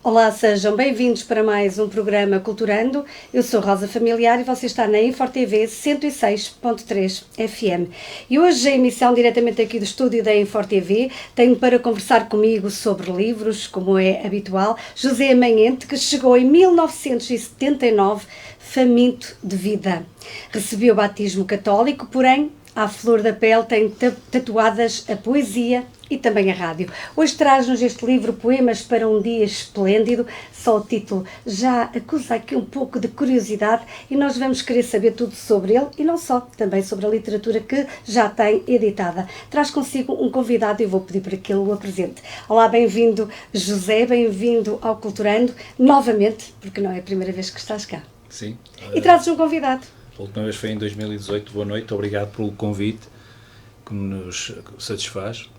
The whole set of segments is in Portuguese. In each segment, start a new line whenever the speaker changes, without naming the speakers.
Olá, sejam bem-vindos para mais um programa Culturando. Eu sou Rosa Familiar e você está na InforTV 106.3 FM. E hoje, a emissão diretamente aqui do estúdio da InforTV, tenho para conversar comigo sobre livros, como é habitual, José Amanhente, que chegou em 1979 faminto de vida. Recebeu o batismo católico, porém, à flor da pele tem tatuadas a poesia e também a rádio. Hoje traz-nos este livro Poemas para um Dia Esplêndido, só o título já acusa aqui um pouco de curiosidade e nós vamos querer saber tudo sobre ele e não só, também sobre a literatura que já tem editada. Traz consigo um convidado e vou pedir para que ele o apresente. Olá, bem-vindo José, bem-vindo ao Culturando, novamente, porque não é a primeira vez que estás cá.
Sim.
E trazes um convidado.
A última vez foi em 2018, boa noite, obrigado pelo convite, que nos satisfaz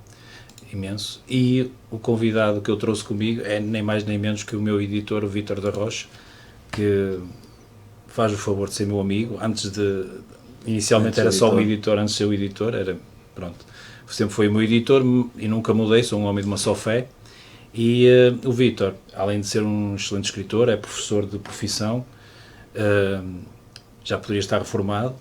imenso. E o convidado que eu trouxe comigo é nem mais nem menos que o meu editor, o Vítor da Rocha, que faz o favor de ser meu amigo. Inicialmente era só o editor, antes de ser o editor, sempre foi o meu editor e nunca mudei, sou um homem de uma só fé. E o Vítor, além de ser um excelente escritor, é professor de profissão, já poderia estar reformado.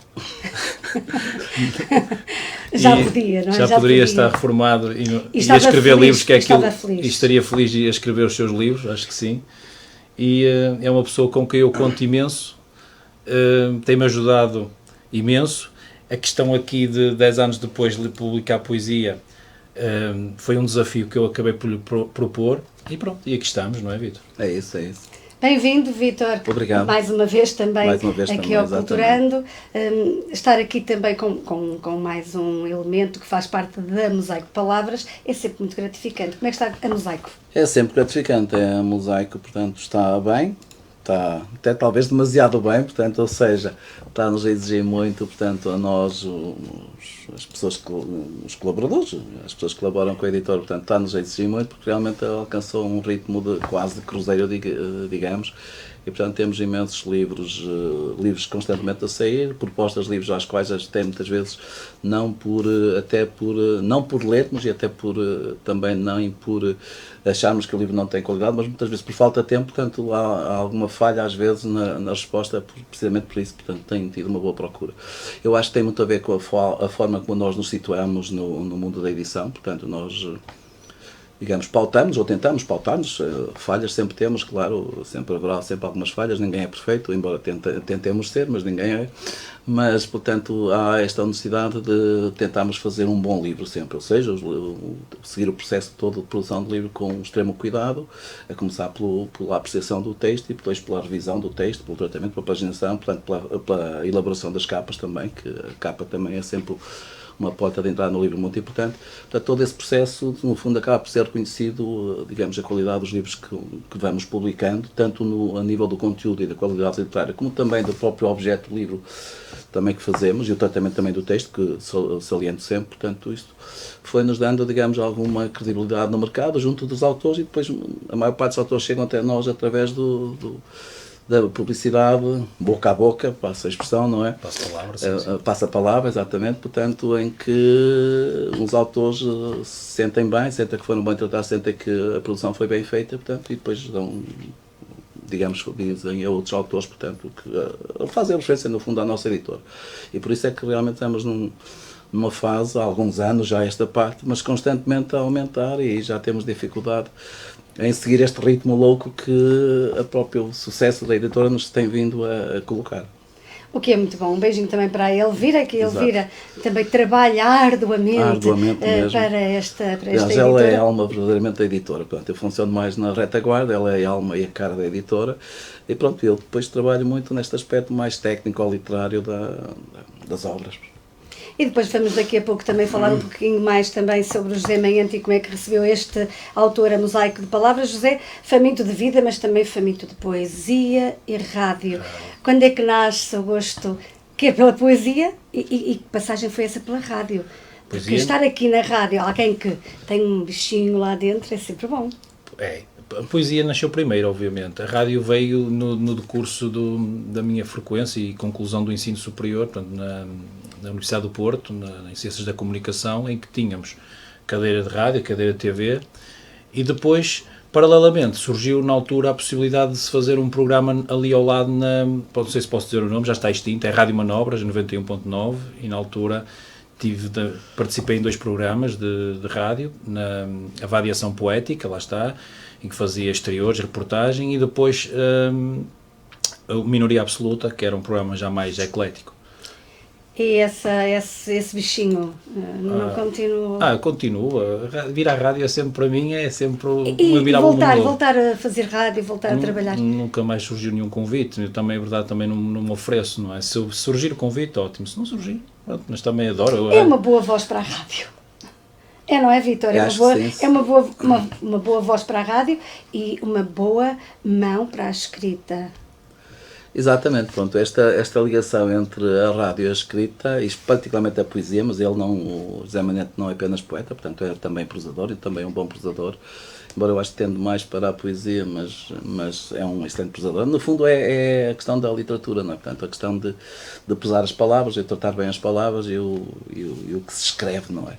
Já podia, não é?
Já poderia estar reformado e a escrever livros, que é aquilo, e estaria feliz a escrever os seus livros, acho que sim. E é uma pessoa com quem eu conto imenso, tem-me ajudado imenso. A questão aqui de 10 anos depois de publicar poesia foi um desafio que eu acabei por lhe propor e pronto, e aqui estamos, não é, Vítor?
É isso.
Bem-vindo, Vítor.
Obrigado.
Mais uma vez também aqui ao Culturando. Estar aqui também com mais um elemento que faz parte da Mosaico de Palavras é sempre muito gratificante. Como é que está a Mosaico?
É sempre gratificante. A Mosaico, portanto, está bem, está até talvez demasiado bem, portanto, ou seja, está-nos a exigir muito, portanto, a nós, as pessoas, os colaboradores, as pessoas que colaboram com a editora, portanto, está-nos a exigir muito, porque realmente alcançou um ritmo quase de cruzeiro, digamos, e portanto temos imensos livros constantemente a sair, propostas de livros às quais até muitas vezes não por lermos e até por também não por acharmos que o livro não tem qualidade, mas muitas vezes por falta de tempo, portanto há alguma falha às vezes na resposta, precisamente por isso, portanto tem tido uma boa procura. Eu acho que tem muito a ver com a forma como nós nos situamos no mundo da edição, portanto nós, digamos, pautamos ou tentamos pautar-nos, falhas sempre temos, claro, sempre haverá sempre algumas falhas, ninguém é perfeito, embora tentemos ser, mas ninguém é, mas, portanto, há esta necessidade de tentarmos fazer um bom livro sempre, ou seja, seguir o processo todo de produção de livro com extremo cuidado, a começar pela apreciação do texto e depois pela revisão do texto, pelo tratamento, pela paginação, portanto, pela elaboração das capas também, que a capa também é sempre uma porta de entrada no livro muito importante. Portanto, todo esse processo, no fundo, acaba por ser reconhecido, digamos, a qualidade dos livros que vamos publicando, tanto a nível do conteúdo e da qualidade literária, como também do próprio objeto do livro também que fazemos, e o tratamento também do texto, que saliento sempre. Portanto, isto foi-nos dando, digamos, alguma credibilidade no mercado, junto dos autores, e depois a maior parte dos autores chegam até nós através da publicidade, boca a boca, passa a expressão, não é? Passa a palavra, exatamente, portanto, em que os autores se sentem bem, sentem que foram bem tratados, sentem que a produção foi bem feita, portanto, e depois dão, digamos, dizem a outros autores, portanto, que fazem referência, no fundo, à nossa editora. E por isso é que realmente estamos numa fase, há alguns anos já esta parte, mas constantemente a aumentar e já temos dificuldade em seguir este ritmo louco que o próprio sucesso da editora nos tem vindo a colocar.
O que é muito bom. Um beijinho também para a Elvira, que a Elvira também trabalha arduamente para esta editora.
Ela é a alma verdadeiramente da editora. Portanto, eu funciono mais na retaguarda, ela é a alma e a cara da editora. E pronto, eu depois trabalho muito neste aspecto mais técnico ou literário das obras.
E depois vamos daqui a pouco também falar um pouquinho mais também sobre o José Amanhente e como é que recebeu este autor a Mosaico de Palavras. José, faminto de vida, mas também faminto de poesia e rádio. Quando é que nasce o gosto que é pela poesia e que passagem foi essa pela rádio? Porque estar aqui na rádio, alguém que tem um bichinho lá dentro, é sempre bom.
A poesia nasceu primeiro, obviamente. A rádio veio no decurso da minha frequência e conclusão do ensino superior, portanto, na Universidade do Porto, em Ciências da Comunicação, em que tínhamos cadeira de rádio, cadeira de TV, e depois Paralelamente, surgiu na altura a possibilidade de se fazer um programa ali ao lado, não sei se posso dizer o nome, já está extinto, é Rádio Manobras, 91.9, e na altura participei em 2 programas de rádio, a Variação Poética, lá está, em que fazia exteriores, reportagem, e depois a Minoria Absoluta, que era um programa já mais eclético.
E esse bichinho não continua?
Continua. Vir à rádio é sempre, para mim, é sempre
voltar a fazer rádio, voltar a trabalhar.
Nunca mais surgiu nenhum convite. Eu também, é verdade, também não me ofereço, não é? Se surgir o convite, ótimo. Se não surgir, mas também adoro.
É uma boa voz para a rádio. Não é, Vítor? É uma boa voz para a rádio e uma boa mão para a escrita.
Exatamente, pronto, esta ligação entre a rádio e a escrita, e particularmente a poesia, mas o José Manete não é apenas poeta, portanto é também prosador, e também um bom prosador, embora eu acho que tendo mais para a poesia, mas é um excelente prosador. No fundo é a questão da literatura, não é? Portanto, a questão de pesar as palavras, de tratar bem as palavras e o que se escreve, não é?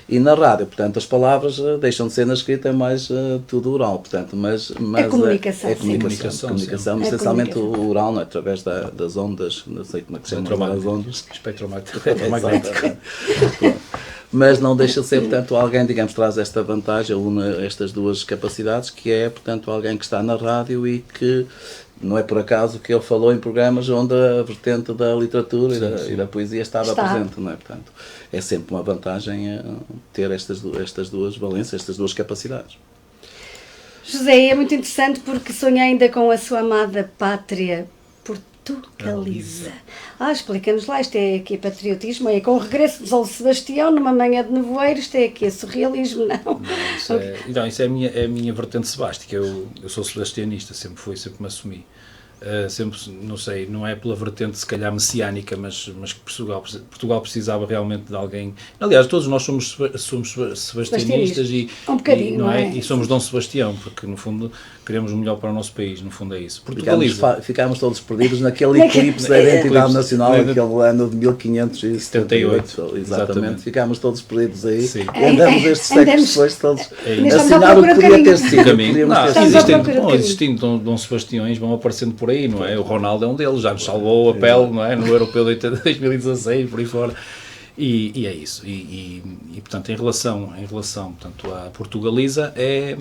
E na rádio, portanto, as palavras deixam de ser na escrita, é mais tudo oral, portanto, mas
é comunicação.
É comunicação, essencialmente o oral, não é? Através das ondas, não sei como é que se chama, as ondas.
Espectro magnético.
Mas não deixa de ser, portanto, alguém, digamos, traz esta vantagem, une estas duas capacidades, que é, portanto, alguém que está na rádio e que não é por acaso que ele falou em programas onde a vertente da literatura e da poesia estava presente, não é? Portanto, é sempre uma vantagem ter estas duas valências, estas duas capacidades.
José, é muito interessante porque sonha ainda com a sua amada pátria Portugaliza. Explica-nos lá, isto é aqui patriotismo, é com o regresso de São Sebastião numa manhã de nevoeiro, isto é aqui surrealismo, não?
Isso é a minha vertente sebástica, eu sou sebastianista, sempre fui, sempre me assumi. Sempre, não sei, não é pela vertente se calhar messiânica, mas que Portugal precisava realmente de alguém. Aliás, todos nós somos sebastianistas e
bocadinho,
não é? E somos Dom Sebastião, porque no fundo queremos o melhor para o nosso país, no fundo é isso.
Ficámos todos perdidos naquele eclipse da identidade nacional, aquele ano de 1578. Exatamente, ficámos todos perdidos aí. Sim. E andamos estes séculos depois todos a assinar o que podia ter sido.
Existindo Dom Sebastiões, vão aparecendo por aí, não é? O Ronaldo é um deles, já nos salvou a pele, não é? No Europeu de 2016, por aí fora. E é isso. E portanto, em relação portanto, à Portugaliza, é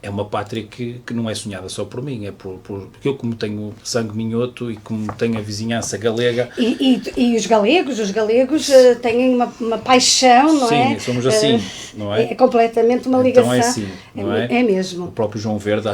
uma pátria que não é sonhada só por mim, porque eu, como tenho sangue minhoto e como tenho a vizinhança galega...
E os galegos têm uma paixão, não é?
Sim, somos assim, não é?
É completamente uma ligação.
Então é assim, não é?
É mesmo.
O próprio João Verde,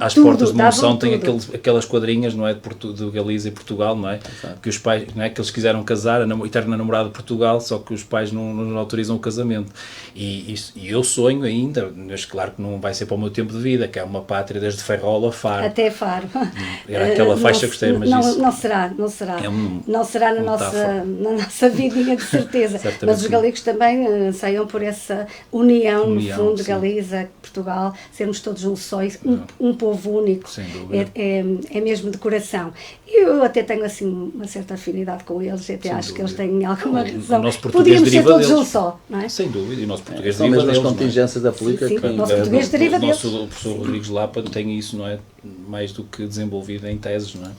às portas de Monção, tem aquelas quadrinhas, não é? De Galiza e Portugal, não é? Exato. Que os pais, não é? Que eles quiseram casar, a eterna namorada de Portugal, só que os pais não autorizam o casamento. E eu sonho ainda, mas claro que não vai ser para o meu tempo de vida, que é uma pátria desde Ferrol a Faro.
Até Faro.
Era aquela faixa que gostei, mas isso...
Não será. Não será na nossa vidinha, de certeza. Mas os galegos também anseiam por essa união, no fundo, de Galiza, Portugal, sermos todos um só, um povo único.
Sem dúvida.
É mesmo de coração. Eu até tenho assim uma certa afinidade com eles, até acho que eles têm alguma razão. Podíamos ser todos um só, não é?
Sem dúvida, e o nosso português
são
deriva
mesmo
deles.
As contingências da política.
Sim, o nosso português deriva deles.
O professor Rodrigues Lapa tem isso, não é? Mais do que desenvolvido em teses, não é?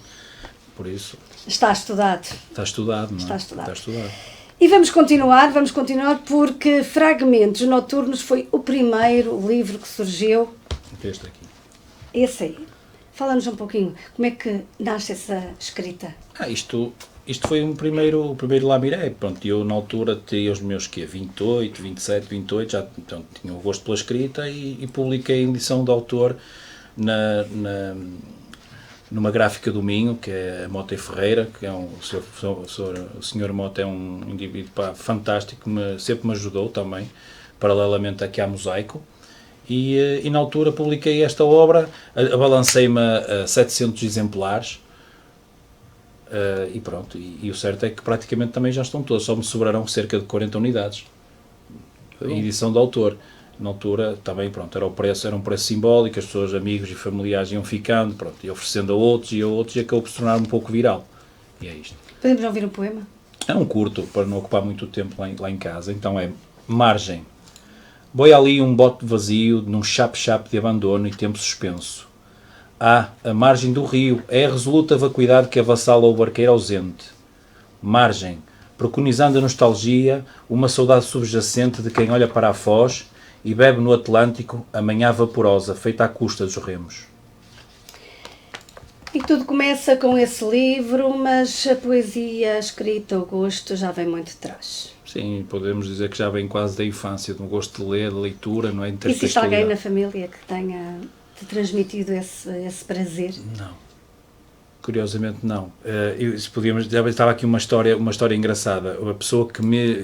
Por isso...
Está estudado.
Está estudado, não é?
Está estudado. E vamos continuar porque Fragmentos Noturnos foi o primeiro livro que surgiu.
Este aqui.
Esse aí. Fala-nos um pouquinho, como é que nasce essa escrita?
Isto foi o primeiro Lamiré. Pronto, eu na altura tinha os meus 28, 27, 28, já então, tinha o gosto pela escrita e publiquei em edição de autor numa gráfica do Minho, que é a Mota e Ferreira, que é o senhor Mota é um indivíduo fantástico, que sempre me ajudou também, paralelamente aqui à Mosaico. E na altura publiquei esta obra, abalancei-me a 700 exemplares, e pronto, e o certo é que praticamente também já estão todos, só me sobrarão cerca de 40 unidades, edição de autor. Na altura também, pronto, era um preço simbólico, as pessoas, amigos e familiares iam ficando, pronto, e oferecendo a outros, e acabou por se tornar um pouco viral, e é isto.
Podemos ouvir um poema?
É um curto, para não ocupar muito tempo lá em casa, então é: margem, Boia ali um bote vazio, num chape-chape de abandono e tempo suspenso. À margem do rio, é a resoluta vacuidade que avassala o barqueiro ausente. Margem, preconizando a nostalgia, uma saudade subjacente de quem olha para a foz e bebe no Atlântico a manhã vaporosa, feita à custa dos remos.
E tudo começa com esse livro, mas a poesia, a escrita, o gosto já vem muito de trás.
Sim, podemos dizer que já vem quase da infância, do gosto de ler, de leitura, não é?
Existe alguém na família que tenha te transmitido esse prazer?
Não. Curiosamente não. Estava aqui uma história engraçada. A pessoa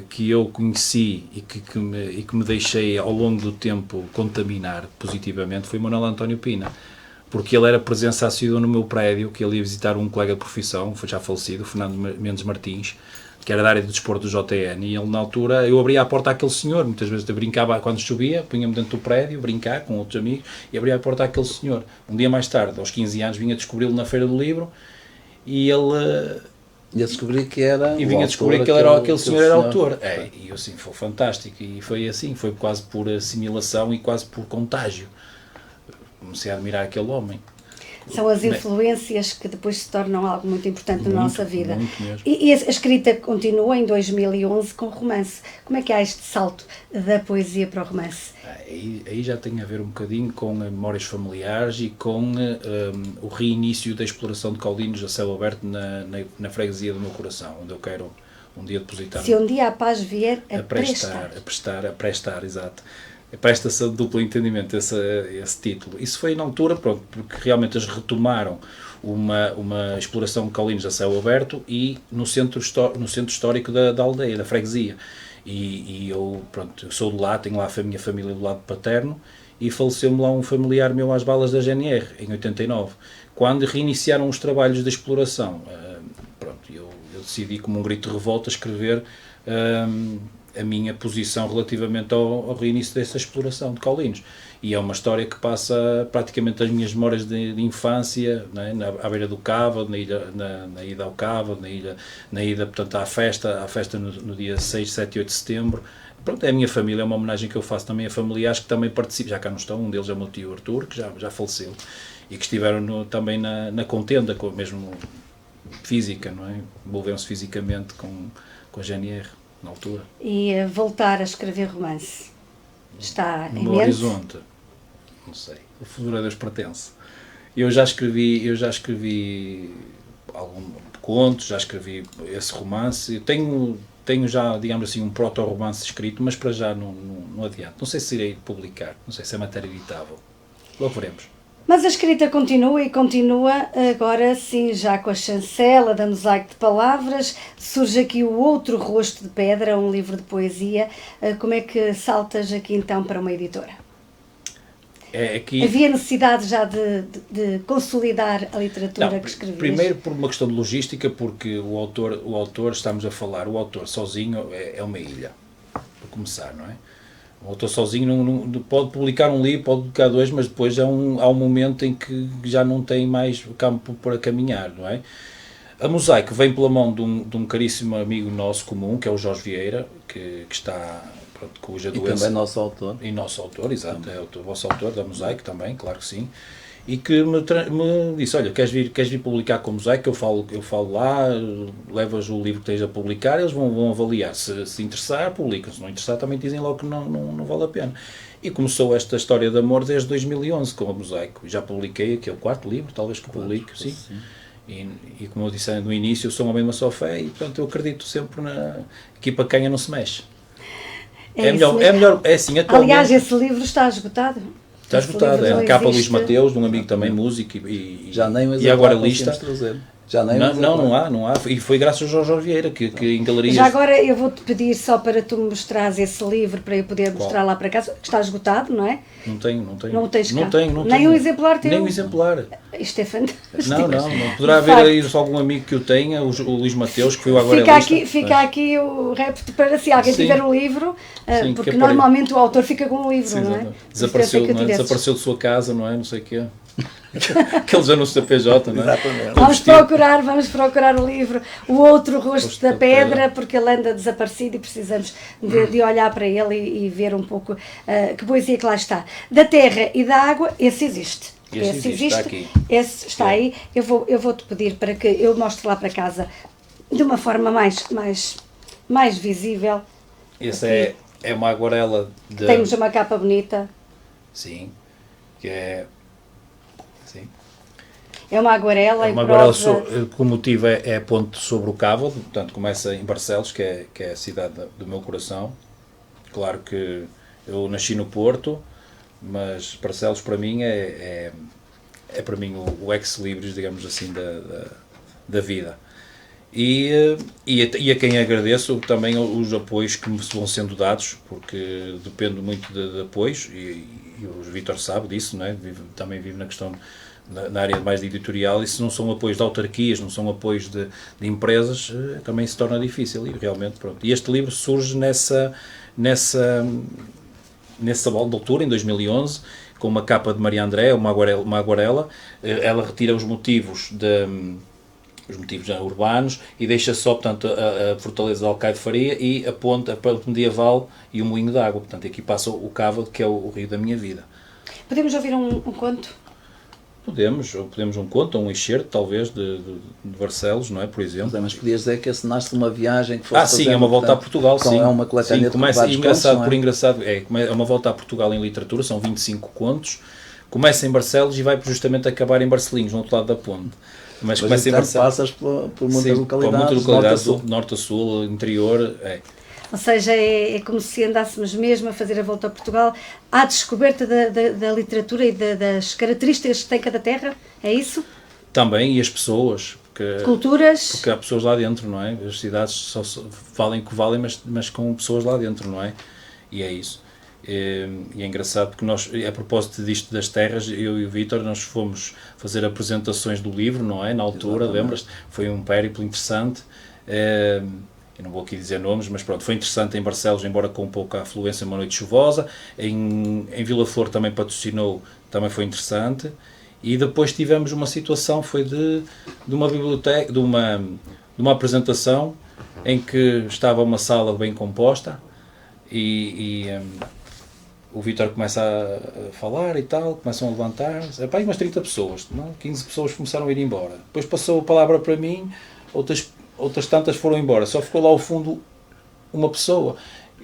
que eu conheci e que me deixei ao longo do tempo contaminar positivamente foi Manuel António Pina. Porque ele era presença assídua no meu prédio, que ele ia visitar um colega de profissão, já falecido, Fernando Mendes Martins, que era da área do desporto do JN, e ele, na altura, eu abria a porta àquele senhor, muitas vezes eu brincava quando chovia, punha-me dentro do prédio, brincar com outros amigos, e abria a porta àquele senhor. Um dia mais tarde, aos 15 anos, vinha descobri-lo na Feira do Livro, e ele...
E a descobrir que era
E vinha descobrir que aquele senhor era autor. E eu assim, foi fantástico, e foi assim, foi quase por assimilação e quase por contágio. Comecei a admirar aquele homem.
São as influências que depois se tornam algo muito importante na nossa vida.
Muito mesmo.
E a escrita continua em 2011 com romance. Como é que há este salto da poesia para o romance?
Aí já tem a ver um bocadinho com memórias familiares e com o reinício da exploração de caulinos a céu aberto na freguesia do meu coração, onde eu quero um dia depositar.
Se um dia a paz vier a
prestar, exato. Presta-se a duplo entendimento esse título. Isso foi na altura, pronto, porque realmente eles retomaram uma exploração de caulinos a céu aberto e no centro histórico da aldeia, da freguesia. E eu, pronto, eu sou de lá, tenho lá a minha família do lado paterno, e faleceu-me lá um familiar meu às balas da GNR, em 89. Quando reiniciaram os trabalhos de exploração, eu decidi, como um grito de revolta, escrever a minha posição relativamente ao reinício dessa exploração de caulinos. E é uma história que passa praticamente as minhas memórias de infância, né, à beira do Cava, na ida ao Cava, na ida portanto, à festa no dia 6, 7 e 8 de setembro. Pronto, é a minha família, é uma homenagem que eu faço também a familiares que também participam, já cá não estão, um deles é o meu tio Artur, que já faleceu, e que estiveram também na contenda, mesmo física, não é? Envolveram-se fisicamente com a GNR. Na altura.
E voltar a escrever romance está em
meu horizonte, não sei, o futuro a Deus pertence. Eu já escrevi alguns contos, já escrevi esse romance, tenho já, digamos assim, um proto-romance escrito, mas para já não adianta. Não sei se irei publicar, não sei se é matéria editável, logo veremos.
Mas a escrita continua e continua, agora sim, já com a chancela da Mosaico de Palavras, surge aqui o Outro Rosto de Pedra, um livro de poesia. Como é que saltas aqui então para uma editora? Havia necessidade já de consolidar a literatura que escrevias?
Primeiro por uma questão de logística, porque o autor, estamos a falar, o autor sozinho é uma ilha, para começar, não é? O autor sozinho não pode publicar um livro, pode publicar dois, mas depois há um momento em que já não tem mais campo para caminhar, não é? A Mosaico vem pela mão de um caríssimo amigo nosso comum, que é o Jorge Vieira, que está, pronto, cuja doença...
E também nosso autor.
E nosso autor, exato, é o vosso autor da Mosaico também, claro que sim. E que me disse, olha, queres vir publicar com o Mosaico? Eu falo lá, levas o livro que tens a publicar, eles vão avaliar. Se interessar, publicam. Se não interessar, também dizem logo que não vale a pena. E começou esta história de amor desde 2011 com o Mosaico. Já publiquei aqui, é o 4º livro, talvez que publique, sim. E como eu disse no início, eu sou um homem de uma só fé e, portanto, eu acredito sempre na equipa canha não se mexe. É melhor, é assim, atualmente...
Aliás, esse livro está esgotado.
Está esgotado, é a capa Luís Mateus, de um amigo também músico e agora lista. Não há. E foi graças ao Jorge Vieira que em galerias...
Já agora eu vou-te pedir só para tu me mostrares esse livro, para eu poder mostrar lá para casa, que está esgotado, não é?
Não tenho.
Não tens cá?
Não tenho.
Nem um exemplar teu?
Nem um exemplar.
Isto é fantástico.
Não. Poderá haver aí algum amigo que o tenha, o Luís Mateus, que foi agora
Fica aqui o repto para se alguém tiver o livro, porque
que
normalmente o autor fica com o livro, não é?
Desapareceu de sua casa, não é? Não sei o quê. Aqueles anúncios da PJ, não é?
Exatamente.
Vamos procurar o livro O Outro Rosto da Pedra, porque ele anda desaparecido e precisamos de olhar para ele e ver um pouco que poesia que lá está. Da terra e da água, esse existe.
Esse existe, está aqui.
Esse está aí. Eu vou-te pedir para que eu mostre lá para casa de uma forma mais visível.
Esse é uma aguarela de...
Temos uma capa bonita.
Sim, que é... Sim.
É uma aguarela em
prosa...
prosa...
O motivo é a ponte sobre o Cávado, portanto começa em Barcelos, que é a cidade do meu coração. Claro que eu nasci no Porto, mas Barcelos para mim é para mim o ex-libris, digamos assim, da vida. E a quem agradeço também os apoios que me vão sendo dados, porque dependo muito de apoios, e o Vítor sabe disso, não é? Também vive na questão, na área mais de editorial, e se não são apoios de autarquias, não são apoios de empresas, também se torna difícil, e realmente, pronto. E este livro surge nessa bola de altura, em 2011, com uma capa de Maria André, uma aguarela. Ela retira os motivos urbanos e deixa só, portanto, a fortaleza de Alcaide de Faria e a ponte medieval e o moinho de água. Portanto, aqui passa o Cávado, que é o rio da minha vida.
Podemos ouvir um conto?
Podemos um conto, um excerto, talvez, de Barcelos, não é, por exemplo.
Mas podias dizer que esse nasce de uma viagem que fosse
sim, é uma volta a Portugal, sim.
É uma coletânea de vários contos,
é uma volta a Portugal em literatura, são 25 contos. Começa em Barcelos e vai justamente acabar em Barcelinhos, no outro lado da ponte. Mas começa em Barcelos.
Passas por muitas localidades,
norte a sul, interior,
Ou seja, é como se andássemos mesmo a fazer a volta a Portugal à descoberta da literatura e das características que tem cada terra, é isso?
Também, e as pessoas.
Culturas.
Porque há pessoas lá dentro, não é? As cidades só valem o que valem, mas com pessoas lá dentro, não é? E é isso. E é engraçado porque nós, a propósito disto das terras, eu e o Vítor, nós fomos fazer apresentações do livro, não é? Na altura, lembras-te? Foi um périplo interessante. Eu não vou aqui dizer nomes, mas pronto, foi interessante em Barcelos, embora com pouca afluência, uma noite chuvosa. Em Vila Flor também patrocinou, também foi interessante. E depois tivemos uma situação, foi de uma biblioteca, de uma apresentação em que estava uma sala bem composta e o Vítor começa a falar e tal, começam a levantar-se, umas 30 pessoas, não? 15 pessoas começaram a ir embora. Depois passou a palavra para mim, outras tantas foram embora, só ficou lá ao fundo uma pessoa.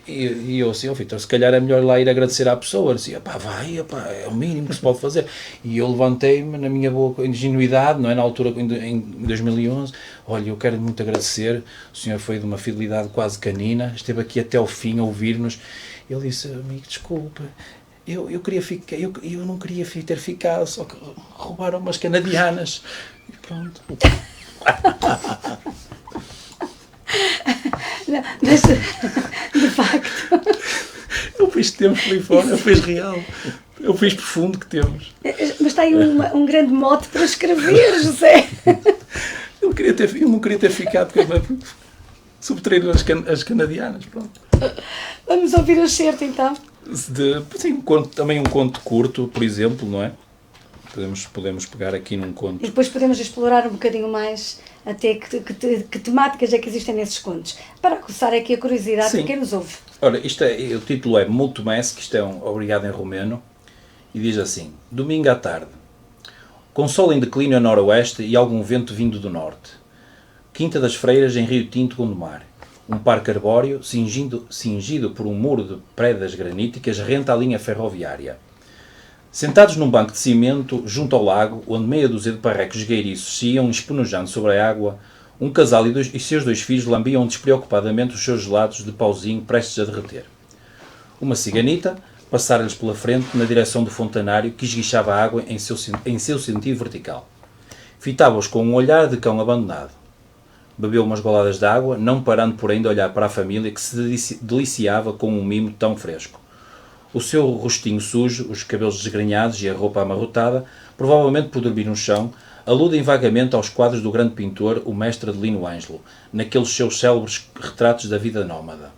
E eu assim, Vítor, se calhar é melhor lá ir agradecer à pessoa. Eu disse, é o mínimo que se pode fazer. E eu levantei-me na minha boa ingenuidade, não é? Na altura, em 2011, olha, eu quero muito agradecer, o senhor foi de uma fidelidade quase canina, esteve aqui até ao fim a ouvir-nos. Ele disse, amigo, desculpa, eu queria ficar, eu não queria ter ficado, só que roubaram umas canadianas. E pronto.
Não, mas, de facto...
Eu fiz tempo ali fora, eu fiz real. Eu fiz profundo que temos.
Mas está aí um grande mote para escrever, José.
Eu não queria ter ficado, porque subtraíram as canadianas, pronto.
Vamos ouvir o excerto, então.
Sim, também um conto curto, por exemplo, não é? Podemos pegar aqui num conto.
E depois podemos explorar um bocadinho mais até que temáticas é que existem nesses contos. Para aguçar aqui a curiosidade de quem nos ouve.
Ora, o título é Mulțumesc, isto é obrigado em romeno, e diz assim: Domingo à tarde. Com sol em declínio a noroeste e algum vento vindo do norte. Quinta das Freiras em Rio Tinto, Gondomar. Um parque arbóreo, cingido por um muro de pedras graníticas, renta a linha ferroviária. Sentados num banco de cimento, junto ao lago, onde meia dúzia de parrecos esgueiriços se iam espenujando sobre a água, um casal e seus 2 filhos lambiam despreocupadamente os seus gelados de pauzinho prestes a derreter. Uma ciganita passara-lhes pela frente na direção do fontanário que esguichava a água em seu sentido vertical. Fitava-os com um olhar de cão abandonado. Bebeu umas goladas de água, não parando porém de olhar para a família que se deliciava com um mimo tão fresco. O seu rostinho sujo, os cabelos desgrenhados e a roupa amarrotada, provavelmente por dormir no chão, aludem vagamente aos quadros do grande pintor, o mestre Adelino Ângelo, naqueles seus célebres retratos da vida nómada.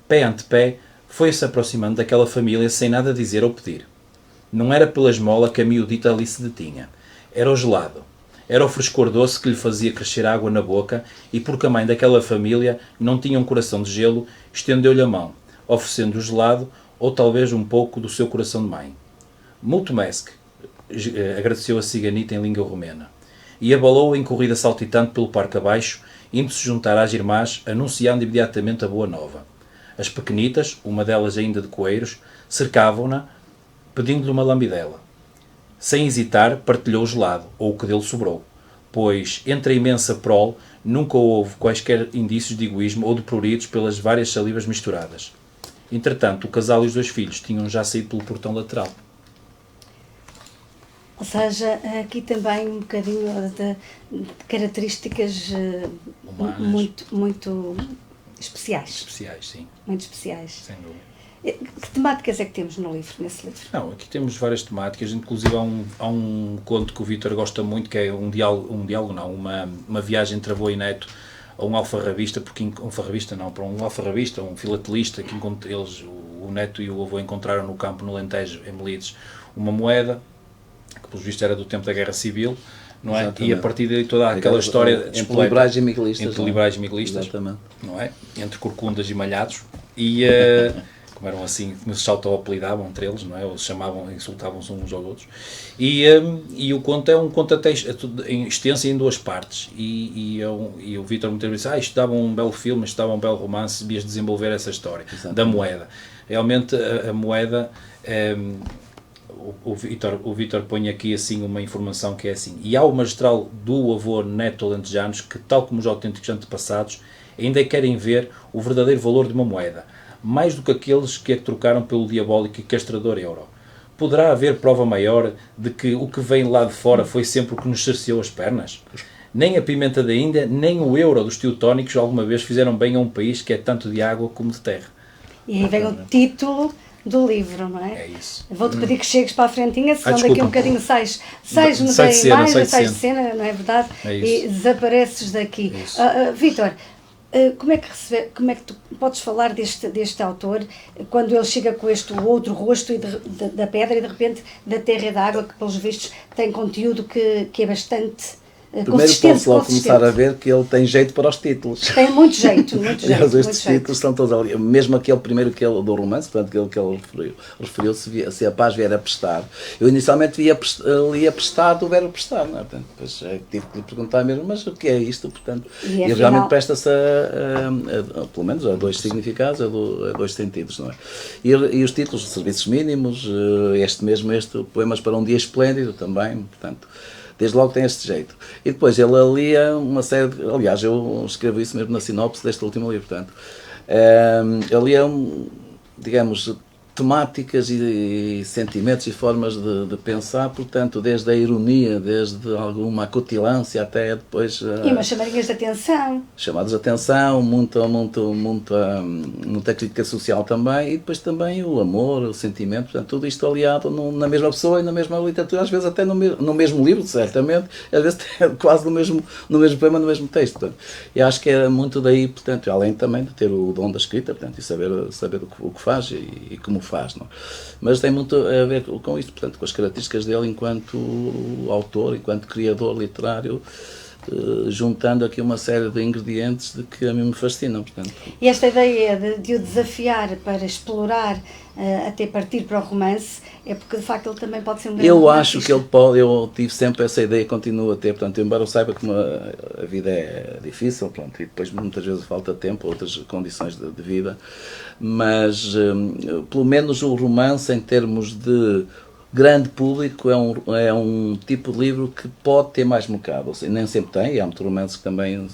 Pé ante pé, foi-se aproximando daquela família sem nada dizer ou pedir. Não era pela esmola que a miudita ali se detinha. Era o gelado. Era o frescor doce que lhe fazia crescer água na boca e porque a mãe daquela família não tinha um coração de gelo, estendeu-lhe a mão, oferecendo o gelado ou talvez um pouco do seu coração de mãe. Mulțumesc, agradeceu a ciganita em língua romena, e abalou em corrida saltitante pelo parque abaixo, indo-se juntar às irmãs, anunciando imediatamente a boa nova. As pequenitas, uma delas ainda de coeiros, cercavam-na, pedindo-lhe uma lambidela. Sem hesitar, partilhou o gelado, ou o que dele sobrou, pois, entre a imensa prole, nunca houve quaisquer indícios de egoísmo ou de pruridos pelas várias salivas misturadas. Entretanto, o casal e os 2 filhos tinham já saído pelo portão lateral.
Ou seja, aqui também um bocadinho de características muito especiais.
Especiais, sim.
Muito especiais.
Sem dúvida.
Que temáticas é que temos no livro, nesse livro?
Não, aqui temos várias temáticas, inclusive há um conto que o Vítor gosta muito, que é uma viagem entre avô e neto a um alfarrabista, um filatelista, que eles, o neto e o avô encontraram no campo, no Alentejo, em Melides, uma moeda, que pelos vistos era do tempo da Guerra Civil, não é?
Exatamente.
E a partir daí toda aquela história
entre liberais e miguelistas.
Entre liberais e miguelistas,
exatamente.
Não é? Entre corcundas e malhados, e como eram assim, como se auto-apelidavam entre eles, não é? Ou se chamavam, insultavam-se uns aos outros. E o conto é um conto até extenso em 2 partes. E o Vítor muitas vezes disse, isto dava um belo filme, isto dava um belo romance, devias desenvolver essa história. Exatamente. Da moeda. Realmente a moeda, o Vítor põe aqui assim uma informação que é assim, e há o magistral do avô neto alentejanos que, tal como os autênticos antepassados, ainda querem ver o verdadeiro valor de uma moeda, mais do que aqueles que a trocaram pelo diabólico e castrador euro. Poderá haver prova maior de que o que vem lá de fora foi sempre o que nos cerceou as pernas? Nem a pimenta da Índia, nem o euro dos teutónicos alguma vez fizeram bem a um país que é tanto de água como de terra.
E aí vem o título do livro, não é?
É isso.
Vou-te pedir que chegues para a frentinha, senão
desculpa.
daqui um bocadinho sais de cena, não é verdade?
É
e desapareces daqui. Vítor, como é que tu podes falar deste autor quando ele chega com este outro rosto da pedra e de repente da terra e da água, que pelos vistos tem conteúdo que é bastante
Primeiro posso logo começar a ver que ele tem jeito para os títulos.
Tem muito jeito, muito jeito.
Estes títulos estão todos ali. Mesmo aquele primeiro do romance, portanto, aquele que ele referiu, se a paz vier a prestar. Eu inicialmente lia prestar do verbo prestar, não é? Portanto, depois tive que lhe perguntar mesmo, mas o que é isto? Portanto, e realmente presta-se pelo menos a 2 significados, a 2 sentidos, não é? E os títulos, serviços mínimos, este Poemas para um Dia Esplêndido também, portanto, desde logo tem este jeito. E depois ele alia uma série de... Aliás, eu escrevo isso mesmo na sinopse deste último livro, portanto. Ele alia, digamos, temáticas e sentimentos e formas de pensar, portanto, desde a ironia, desde alguma acutilância até depois...
E umas chamadas de atenção.
Chamadas de atenção, muita crítica social também, e depois também o amor, o sentimento, portanto, tudo isto aliado na mesma pessoa e na mesma literatura, às vezes até no mesmo livro, certamente, às vezes quase no mesmo poema, no mesmo texto. Portanto, e acho que é muito daí, portanto, além também de ter o dom da escrita, portanto, e saber o que faz e como faz, não? Mas tem muito a ver com isto, portanto, com as características dele enquanto autor, enquanto criador literário, juntando aqui uma série de ingredientes de que a mim me fascinam, portanto.
E esta ideia de o desafiar para explorar, até partir para o romance, é porque de facto ele também pode ser um grande
Eu
romancista.
acho que ele pode, eu tive sempre essa ideia e continuo a ter, portanto, embora eu saiba que a vida é difícil, pronto, e depois muitas vezes falta tempo, outras condições de vida, mas pelo menos o romance em termos de grande público é um tipo de livro que pode ter mais mercado, ou seja, nem sempre tem, e há muitos romances que também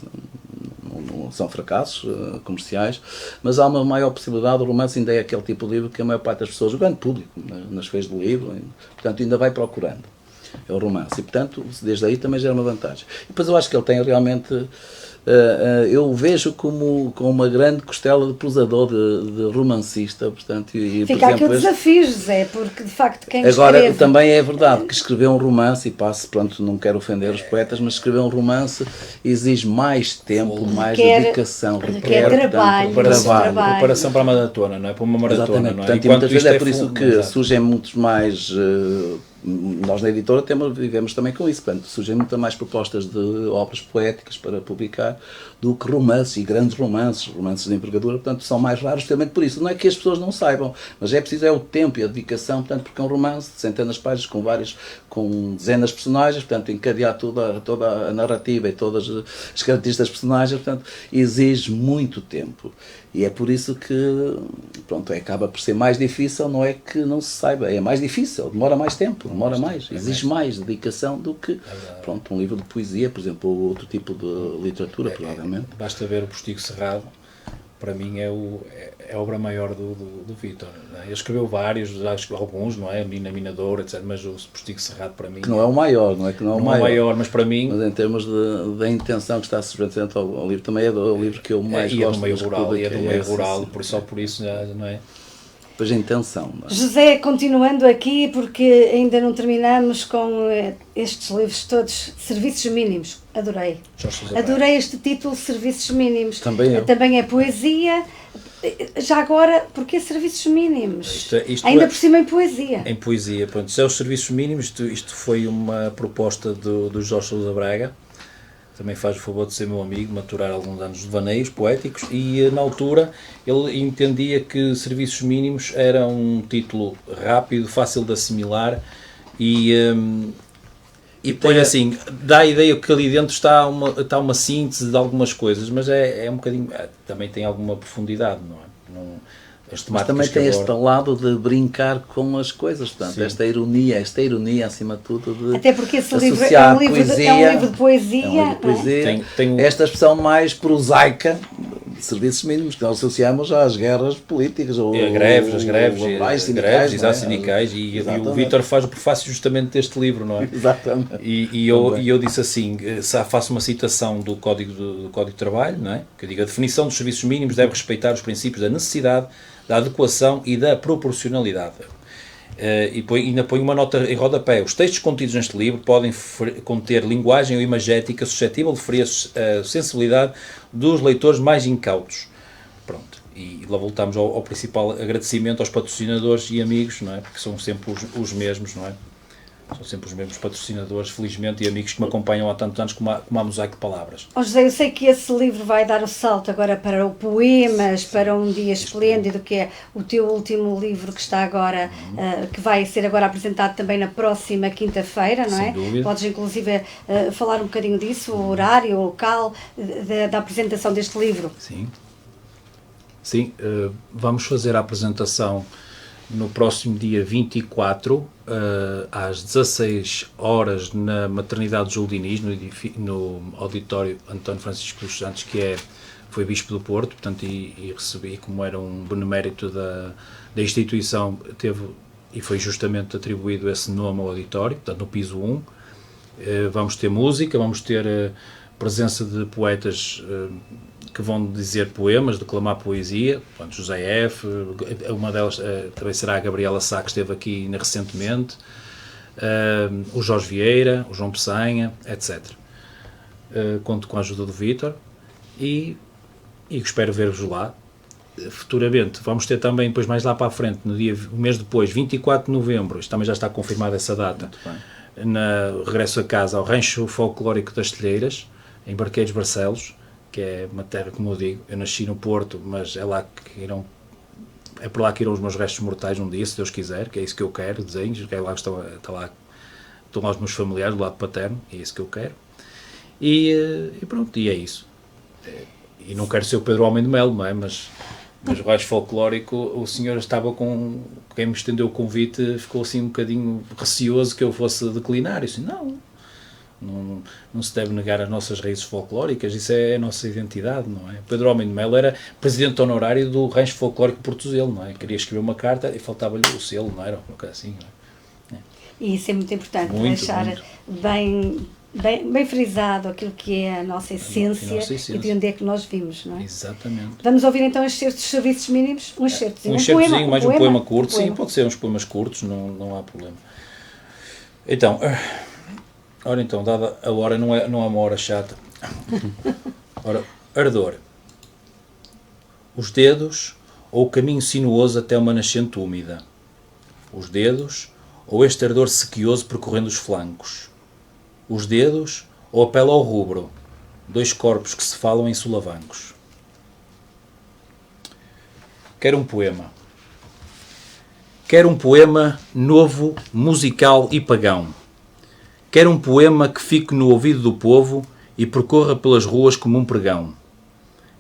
não são fracassos comerciais, mas há uma maior possibilidade. O romance ainda é aquele tipo de livro que a maior parte das pessoas, o grande público, nas feiras do livro, portanto, ainda vai procurando. É o romance, e portanto, desde aí também gera uma vantagem. E depois eu acho que ele tem realmente... eu o vejo como uma grande costela de prosador, de romancista, portanto...
Fica aqui o desafio, José, porque de facto quem
agora,
escreve...
também é verdade que escrever um romance, e pronto, não quero ofender os poetas, mas escrever um romance exige mais tempo, mais dedicação,
requer trabalho.
Preparação para a maratona, não é? Para uma maratona,
exatamente,
não é?
portanto, e muitas vezes é por isso que surgem muitos mais nós na editora vivemos também com isso, portanto, surgem muito mais propostas de obras poéticas para publicar do que romances, e grandes romances de envergadura, portanto, são mais raros, justamente por isso. Não é que as pessoas não saibam, mas é preciso o tempo e a dedicação, portanto, porque é um romance de centenas de páginas com dezenas de personagens, portanto, encadear toda a narrativa e todas as características das personagens, portanto, exige muito tempo. E é por isso que, pronto, acaba por ser mais difícil, não é que não se saiba, é mais difícil, demora mais tempo, demora mais, exige mais dedicação do que, pronto, um livro de poesia, por exemplo, ou outro tipo de literatura, provavelmente.
Basta ver o Postigo Cerrado, para mim é a obra maior do Vítor. Ele escreveu vários, alguns, não é? A Minadora, etc. Mas o Postigo Cerrado, para mim...
Que não é o maior, não é? Que não é o
maior, mas para mim...
Mas em termos da intenção que está subjacente ao livro, também é o livro que eu mais gosto.
E é do meio rural, e é do meio rural, só por isso, não é?
Pois a intenção. Não é?
José, continuando aqui, porque ainda não terminamos com estes livros todos, Serviços Mínimos, adorei. Adorei este título, Serviços Mínimos. Também é poesia. Já agora, porquê Serviços Mínimos? Isto ainda por cima em poesia.
Em poesia, pronto. Se é os Serviços Mínimos, isto foi uma proposta do Jorge Sousa Braga, também faz o favor de ser meu amigo, maturar alguns anos de devaneios poéticos, e na altura ele entendia que Serviços Mínimos era um título rápido, fácil de assimilar e depois assim, dá a ideia que ali dentro está uma síntese de algumas coisas, mas é um bocadinho, também tem alguma profundidade, não é?
Mas também tem este lado de brincar com as coisas, portanto, esta ironia acima de tudo, de
até porque esse livro é um livro de poesia.
Esta expressão mais prosaica de serviços mínimos, que nós associamos às guerras políticas, ou
as greves sindicais, e o Vítor faz o prefácio justamente deste livro, não é?
Exatamente.
E eu disse assim, faço uma citação do Código de Trabalho, não é? Que eu digo, a definição dos serviços mínimos deve respeitar os princípios da necessidade, da adequação e da proporcionalidade. E ainda põe uma nota em rodapé. Os textos contidos neste livro podem conter linguagem ou imagética suscetível de ferir a sensibilidade dos leitores mais incautos. Pronto. E lá voltamos ao principal agradecimento aos patrocinadores e amigos, não é? Porque são sempre os mesmos, não é? São sempre os mesmos patrocinadores, felizmente, e amigos que me acompanham há tantos anos como a Mosaico de Palavras.
José, eu sei que esse livro vai dar o salto agora para o Poemas, para um dia esplêndido, que é o teu último livro que está agora, que vai ser agora apresentado também na próxima quinta-feira, não é?
Sem dúvida.
Podes inclusive falar um bocadinho disso, o horário, o local da apresentação deste livro.
Sim, vamos fazer a apresentação no próximo dia 24, às 16 horas, na Maternidade Júlio Diniz, no auditório António Francisco dos Santos, que foi Bispo do Porto, portanto, e recebi, como era um benemérito da instituição, e foi justamente atribuído esse nome ao auditório, portanto, no piso 1. Vamos ter música, vamos ter presença de poetas que vão dizer poemas, declamar poesia, portanto, José F., uma delas também será a Gabriela Sá, que esteve aqui recentemente, o Jorge Vieira, o João Pessanha, etc. Conto com a ajuda do Vítor e espero ver-vos lá. Futuramente, vamos ter também, depois mais lá para a frente, um mês depois, 24 de novembro, isto também já está confirmada essa data, regresso a casa ao Rancho Folclórico das Telheiras, em Barqueiros, Barcelos, que é uma terra, como eu digo, eu nasci no Porto, mas é por lá que irão os meus restos mortais um dia, se Deus quiser, que é isso que eu quero, desenhos, que é lá que estão lá os meus familiares do lado paterno, é isso que eu quero. E pronto, e é isso. E não quero ser o Pedro Homem de Melo, não é? Mas o Rancho Folclórico, o senhor estava com... Quem me estendeu o convite ficou assim um bocadinho receoso que eu fosse declinar. Eu disse, não se deve negar as nossas raízes folclóricas, isso é a nossa identidade, não é? Pedro Homem de Melo era presidente honorário do Rancho Folclórico Portoselo, não é? Queria escrever uma carta e faltava-lhe o selo, não era? Uma coisa assim, não é?
E isso é muito importante, deixar bem frisado aquilo que é a nossa essência e de onde é que nós vimos, não é?
Exatamente.
Vamos ouvir então excertos de serviços mínimos, um
poema curto, sim, pode ser uns poemas curtos, não há problema. Então, ora então, dada a hora, não é uma hora chata. Ora, ardor. Os dedos ou o caminho sinuoso até uma nascente úmida. Os dedos ou este ardor sequioso percorrendo os flancos? Os dedos ou a pele ao rubro? Dois corpos que se falam em solavancos. Quero um poema. Quero um poema novo, musical e pagão. Quero um poema que fique no ouvido do povo e percorra pelas ruas como um pregão.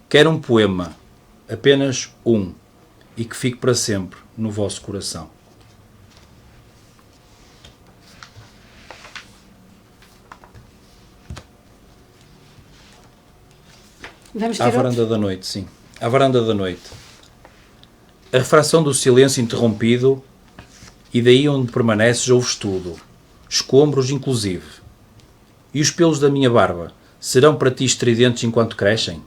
Quero um poema, apenas um, e que fique para sempre no vosso coração.
Vamos
À
ter
varanda
outro?
da noite, sim. À varanda da noite. A refração do silêncio interrompido, e daí onde permaneces ouves tudo, escombros inclusive. E os pelos da minha barba serão para ti estridentes enquanto crescem?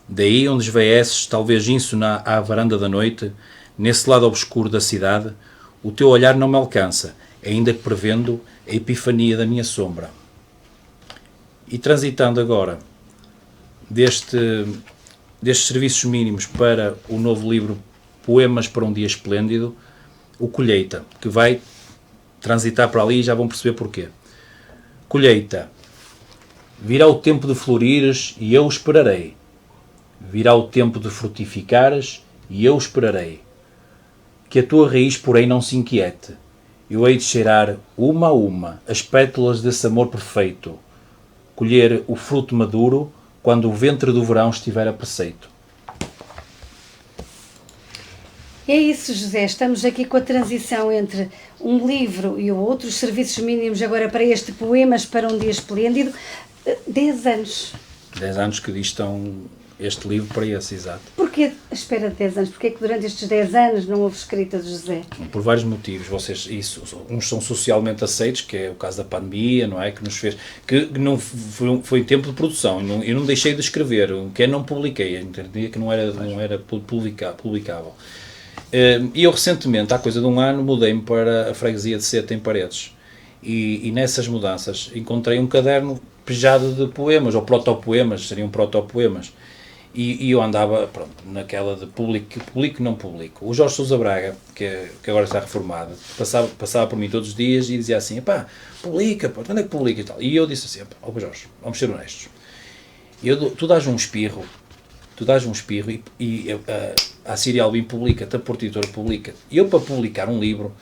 Daí onde esvaeces, talvez ínsona à varanda da noite, nesse lado obscuro da cidade, o teu olhar não me alcança, ainda que prevendo a epifania da minha sombra. E transitando agora destes serviços mínimos para o novo livro Poemas para um Dia Esplêndido, o Colheita, que vai transitar para ali e já vão perceber porquê. Colheita. Virá o tempo de florires e eu esperarei. Virá o tempo de frutificares e eu esperarei. Que a tua raiz, porém, não se inquiete. Eu hei de cheirar uma a uma as pétalas desse amor perfeito. Colher o fruto maduro quando o ventre do verão estiver a preceito.
É isso, José. Estamos aqui com a transição entre um livro e o outro, os serviços mínimos agora para este Poemas para um Dia Esplêndido. 10 anos.
10 anos que distam este livro para esse, exato.
Porquê a espera de 10 anos? Porquê é que durante estes 10 anos não houve escrita de José?
Por vários motivos. Uns são socialmente aceitos, que é o caso da pandemia, não é? Que nos fez. Que não foi tempo de produção. Eu não deixei de escrever, que não publiquei. Entendia que não era publicável. E eu recentemente, há coisa de um ano, mudei-me para a freguesia de Seta em Paredes. E nessas mudanças encontrei um caderno pejado de poemas, ou protopoemas, seriam protopoemas. E eu andava, pronto, naquela de publico, não publico. O Jorge Sousa Braga, que agora está reformado, passava por mim todos os dias e dizia assim, pá, publica, pá, quando é que publica e tal. E eu disse assim, ó Jorge, vamos ser honestos. Tu dás um espirro e a Síria Albim publica-te, a Porto Editora publica-te. E eu, para publicar um livro,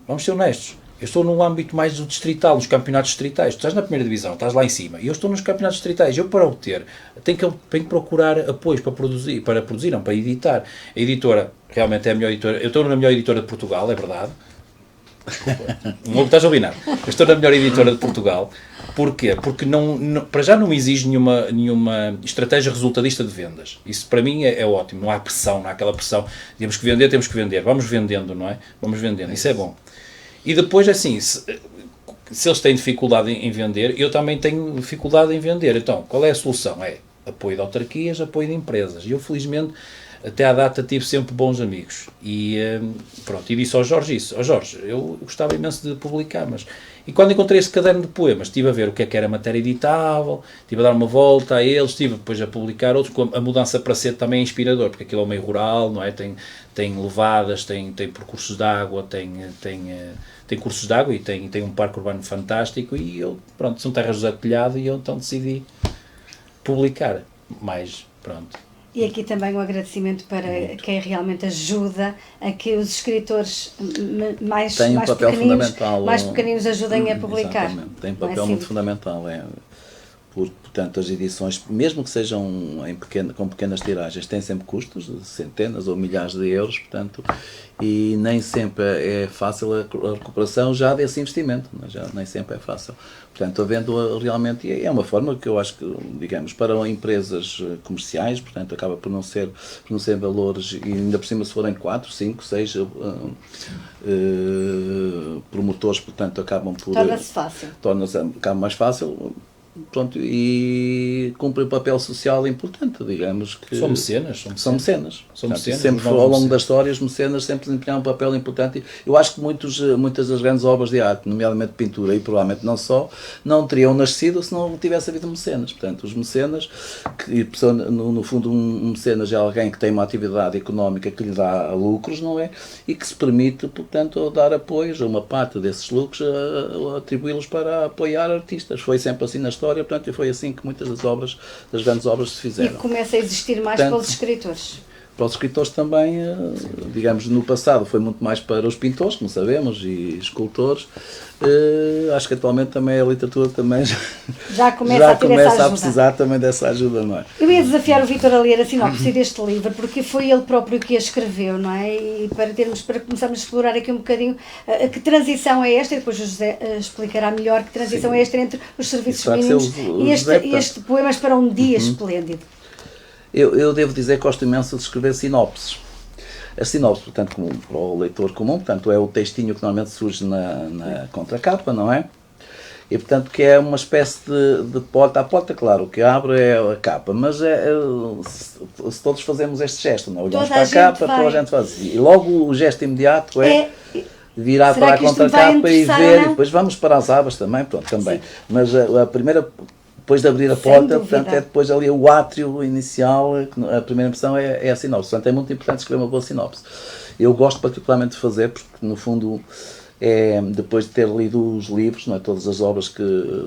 vamos ser honestos, eu estou no âmbito mais do distrital, nos campeonatos distritais. Tu estás na primeira divisão, estás lá em cima, e eu estou nos campeonatos distritais. Eu, para obter, tenho que procurar apoios para produzir, não, para editar. A editora realmente é a melhor editora. Eu estou na melhor editora de Portugal, é verdade. Desculpa, não estás a ouvir nada. Eu estou na melhor editora de Portugal. Porquê? Porque para já não me exige nenhuma estratégia resultadista de vendas. Isso para mim é ótimo. Não há pressão, não há aquela pressão. Temos que vender. Vamos vendendo, não é? Vamos vendendo. Isso é bom. E depois, assim, se eles têm dificuldade em vender, eu também tenho dificuldade em vender. Então, qual é a solução? É apoio de autarquias, apoio de empresas. E eu, felizmente, até à data tive sempre bons amigos. E pronto, e disse ao Jorge isso. Jorge, eu gostava imenso de publicar, mas... E quando encontrei esse caderno de poemas, estive a ver o que era matéria editável, estive a dar uma volta a eles, estive depois a publicar outros. A mudança para ser também é inspirador, porque aquilo é um meio rural, não é? Tem levadas, tem percursos de água, tem cursos de água e tem um parque urbano fantástico. E eu, pronto, são terras do telhado e eu então decidi publicar mais, pronto.
E aqui também um agradecimento para quem realmente ajuda a que os escritores mais pequeninos ajudem a publicar.
Exatamente. Tem um papel muito fundamental. Portanto, as edições, mesmo que sejam com pequenas tiragens, têm sempre custos de centenas ou milhares de euros, portanto, e nem sempre é fácil a recuperação já desse investimento, já nem sempre é fácil. Portanto, havendo realmente, é uma forma que eu acho que, digamos, para empresas comerciais, portanto, acaba por não ser valores, e ainda por cima se forem 4, 5, 6 promotores, portanto, acabam por...
Torna-se fácil.
Acaba mais fácil. pronto, e cumprem um papel social importante, digamos que...
São mecenas.
São mecenas.
São
Portanto,
mecenas,
sempre ao longo da história, os mecenas sempre desempenharam um papel importante. Eu acho que muitas das grandes obras de arte, nomeadamente pintura, e provavelmente não só, não teriam nascido se não tivesse havido mecenas. Portanto, os mecenas, que no fundo um mecenas é alguém que tem uma atividade económica que lhe dá lucros, não é? E que se permite, portanto, dar apoios, uma parte desses lucros, atribuí-los para apoiar artistas. Foi sempre assim na história, portanto, e foi assim que muitas das grandes obras se fizeram.
E começa a existir mais pelos escritores.
Para os escritores também, digamos, no passado foi muito mais para os pintores, como sabemos, e escultores. Acho que atualmente também a literatura também
já começa
a precisar também dessa ajuda, não é?
Eu ia desafiar o Vítor a ler a sinopse deste livro, porque foi ele próprio que a escreveu, não é? E para começarmos a explorar aqui um bocadinho que transição é esta, e depois o José explicará melhor que transição é esta entre os serviços mínimos e este Poemas para um Dia Esplêndido.
Eu devo dizer que gosto imenso de escrever sinopses. A sinopse, portanto, para o leitor comum, portanto, é o textinho que normalmente surge na contracapa, não é? E, portanto, que é uma espécie de porta. A porta, claro, o que abre é a capa, mas se todos fazemos este gesto, não é? Olhamos para a capa, toda a gente faz. E logo o gesto imediato é virar para a contracapa e ver, e depois vamos para as abas também, pronto, também. Sim. Mas a primeira... Depois de abrir a porta, portanto, é depois ali o átrio inicial, a primeira impressão é a sinopse. Portanto, é muito importante escrever uma boa sinopse. Eu gosto particularmente de fazer, porque no fundo, depois de ter lido os livros, não é, todas as obras que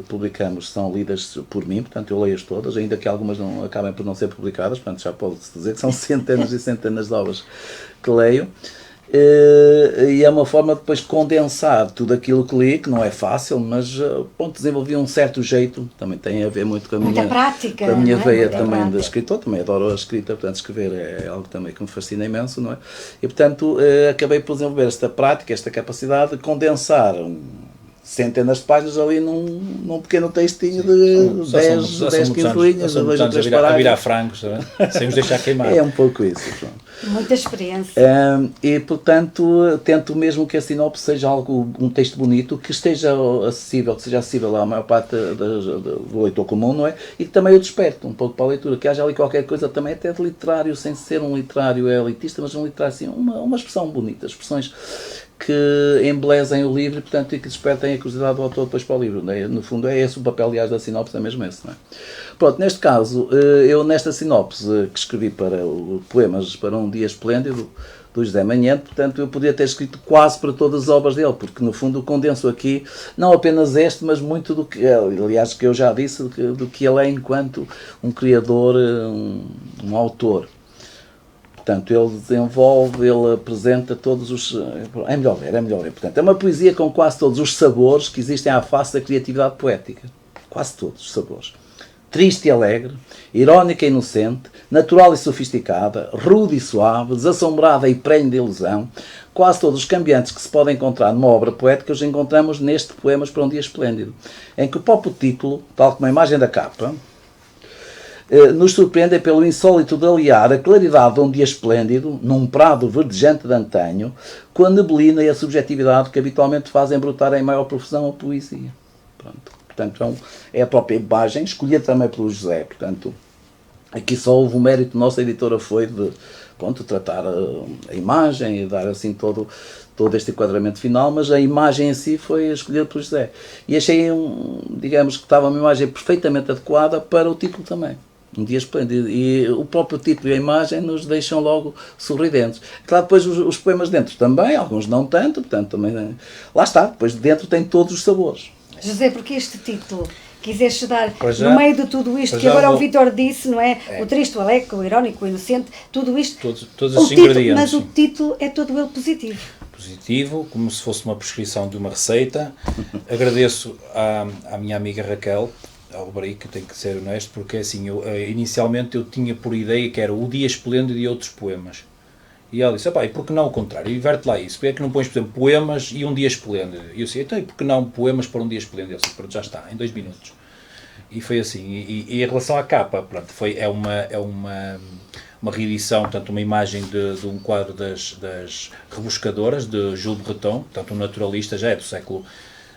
publicamos são lidas por mim, portanto eu leio-as todas, ainda que algumas não acabem por não ser publicadas, portanto já pode-se dizer que são centenas e centenas de obras que leio. E é uma forma de depois condensar tudo aquilo que li, que não é fácil, mas pronto, desenvolvi um certo jeito, também tem a ver muito com a minha
prática,
com a minha veia também de escritor, também adoro a escrita, portanto escrever é algo também que me fascina imenso, não é? E portanto acabei por desenvolver esta prática, esta capacidade de condensar centenas de páginas ali num pequeno textinho de 10, 15 linhas, de 2 ou 3 parágrafos.
A virar frangos, sem os deixar queimar.
É um pouco isso. Pronto.
Muita experiência.
E, portanto, tento mesmo que a sinopse seja um texto bonito, que esteja acessível, que seja acessível à maior parte do leitor comum, não é? E que também o desperte um pouco para a leitura, que haja ali qualquer coisa também até de literário, sem ser um literário elitista, mas um literário assim, uma expressão bonita, expressões que embelezem o livro, portanto, e que despertem a curiosidade do autor depois para o livro. Né? No fundo, é esse o papel, aliás, da sinopse, é mesmo esse. Não é? Pronto, neste caso, eu nesta sinopse que escrevi para o Poemas para um Dia Esplêndido, do José Manhã, portanto, eu podia ter escrito quase para todas as obras dele, porque, no fundo, condenso aqui, não apenas este, mas muito do que, aliás, que eu já disse, do que ele é enquanto um criador, um autor. Portanto, ele desenvolve, ele apresenta todos os... É melhor ver. Portanto, é uma poesia com quase todos os sabores que existem à face da criatividade poética. Quase todos os sabores. Triste e alegre, irónica e inocente, natural e sofisticada, rude e suave, desassombrada e prenhe de ilusão. Quase todos os cambiantes que se podem encontrar numa obra poética os encontramos neste Poemas para um Dia Esplêndido, em que o próprio título, tal como a imagem da capa, nos surpreendem pelo insólito de aliar a claridade de um dia esplêndido, num prado verdejante de antanho, com a neblina e a subjetividade que habitualmente fazem brotar em maior profusão a poesia. Pronto. Portanto, é a própria imagem, escolhida também pelo José. Portanto, aqui só houve o mérito, nossa editora foi de tratar a imagem e dar assim todo este enquadramento final, mas a imagem em si foi escolhida pelo José. E achei, digamos, que estava uma imagem perfeitamente adequada para o título também. Um Dia Esplêndido. E o próprio título e a imagem nos deixam logo sorridentes. Claro, depois os poemas dentro também, alguns não tanto, portanto também... Lá está, depois dentro tem todos os sabores.
José, porque este título quiseste dar no meio de tudo isto que agora o Vítor disse, não é? O triste, o alegre, o irónico, o inocente, tudo isto.
Todos esses ingredientes.
Mas o título é todo ele positivo.
Positivo, como se fosse uma prescrição de uma receita. Agradeço à minha amiga Raquel Alberic, tenho que ser honesto, porque assim, inicialmente eu tinha por ideia que era O Dia Esplêndido e outros poemas. E ela disse, e por que não o contrário? Inverte lá isso. Porque é que não pões, por exemplo, poemas e um dia esplêndido? E eu disse, então, por que não poemas para um dia esplêndido? Eu disse, pronto, já está, em 2 minutos. E foi assim. E em relação à capa, pronto, é uma reedição, portanto, uma imagem de um quadro das Rebuscadoras, de Jules Breton, portanto, um naturalista, já é do século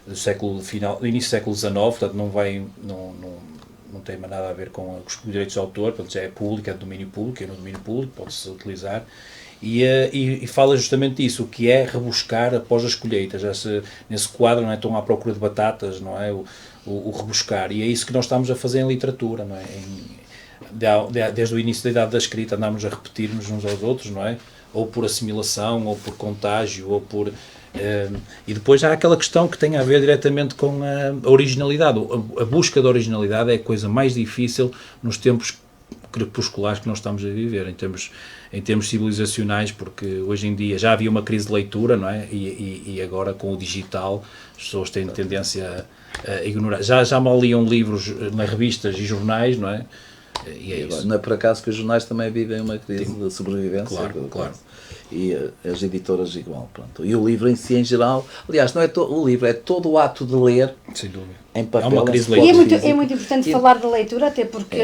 do início do século XIX, portanto não tem nada a ver com os direitos de autor, portanto já é público, é de domínio público, é no domínio público, pode-se utilizar, e fala justamente disso, o que é rebuscar após as colheitas, nesse quadro, não é, estão à procura de batatas, não é, o rebuscar, e é isso que nós estamos a fazer em literatura, não é, desde o início da idade da escrita andamos a repetir-nos uns aos outros, não é, ou por assimilação, ou por contágio, ou por... e depois há aquela questão que tem a ver diretamente com a originalidade. A busca da originalidade é a coisa mais difícil nos tempos crepusculares que nós estamos a viver, em termos civilizacionais, porque hoje em dia já havia uma crise de leitura, não é? E agora com o digital as pessoas têm tendência a ignorar. Já mal liam livros nas revistas e jornais, não é? E é isso.
Não é por acaso que os jornais também vivem uma crise de sobrevivência.
Claro.
E as editoras igual, pronto. E o livro em si, em geral, aliás, não é o livro, é todo o ato de ler.
Sem dúvida.
Em papel,
uma crise de
E
leitura.
é muito importante falar da leitura, até porque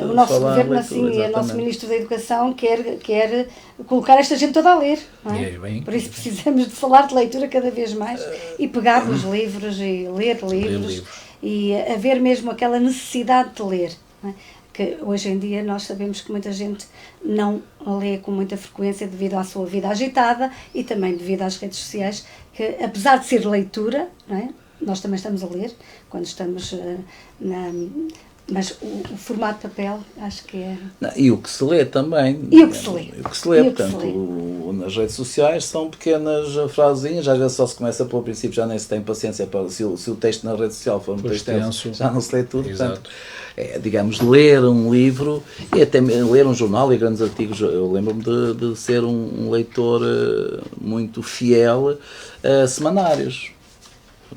o nosso governo, assim, o nosso Ministro da Educação quer colocar esta gente toda a ler, não é? Por isso precisamos de falar de leitura cada vez mais e pegar nos livros e ler livros e haver mesmo aquela necessidade de ler, não é? Que hoje em dia nós sabemos que muita gente não lê com muita frequência devido à sua vida agitada e também devido às redes sociais, que apesar de ser leitura, não é? Nós também estamos a ler quando estamos mas o formato de papel acho que é...
Não, e o que se lê também.
E o que se lê.
Portanto, nas redes sociais são pequenas frasezinhas, às vezes só se começa pelo princípio, já nem se tem paciência para, se o texto na rede social for muito extenso, já não se lê tudo. Portanto, digamos, ler um livro e até ler um jornal e grandes artigos. Eu lembro-me de ser um leitor muito fiel a semanários.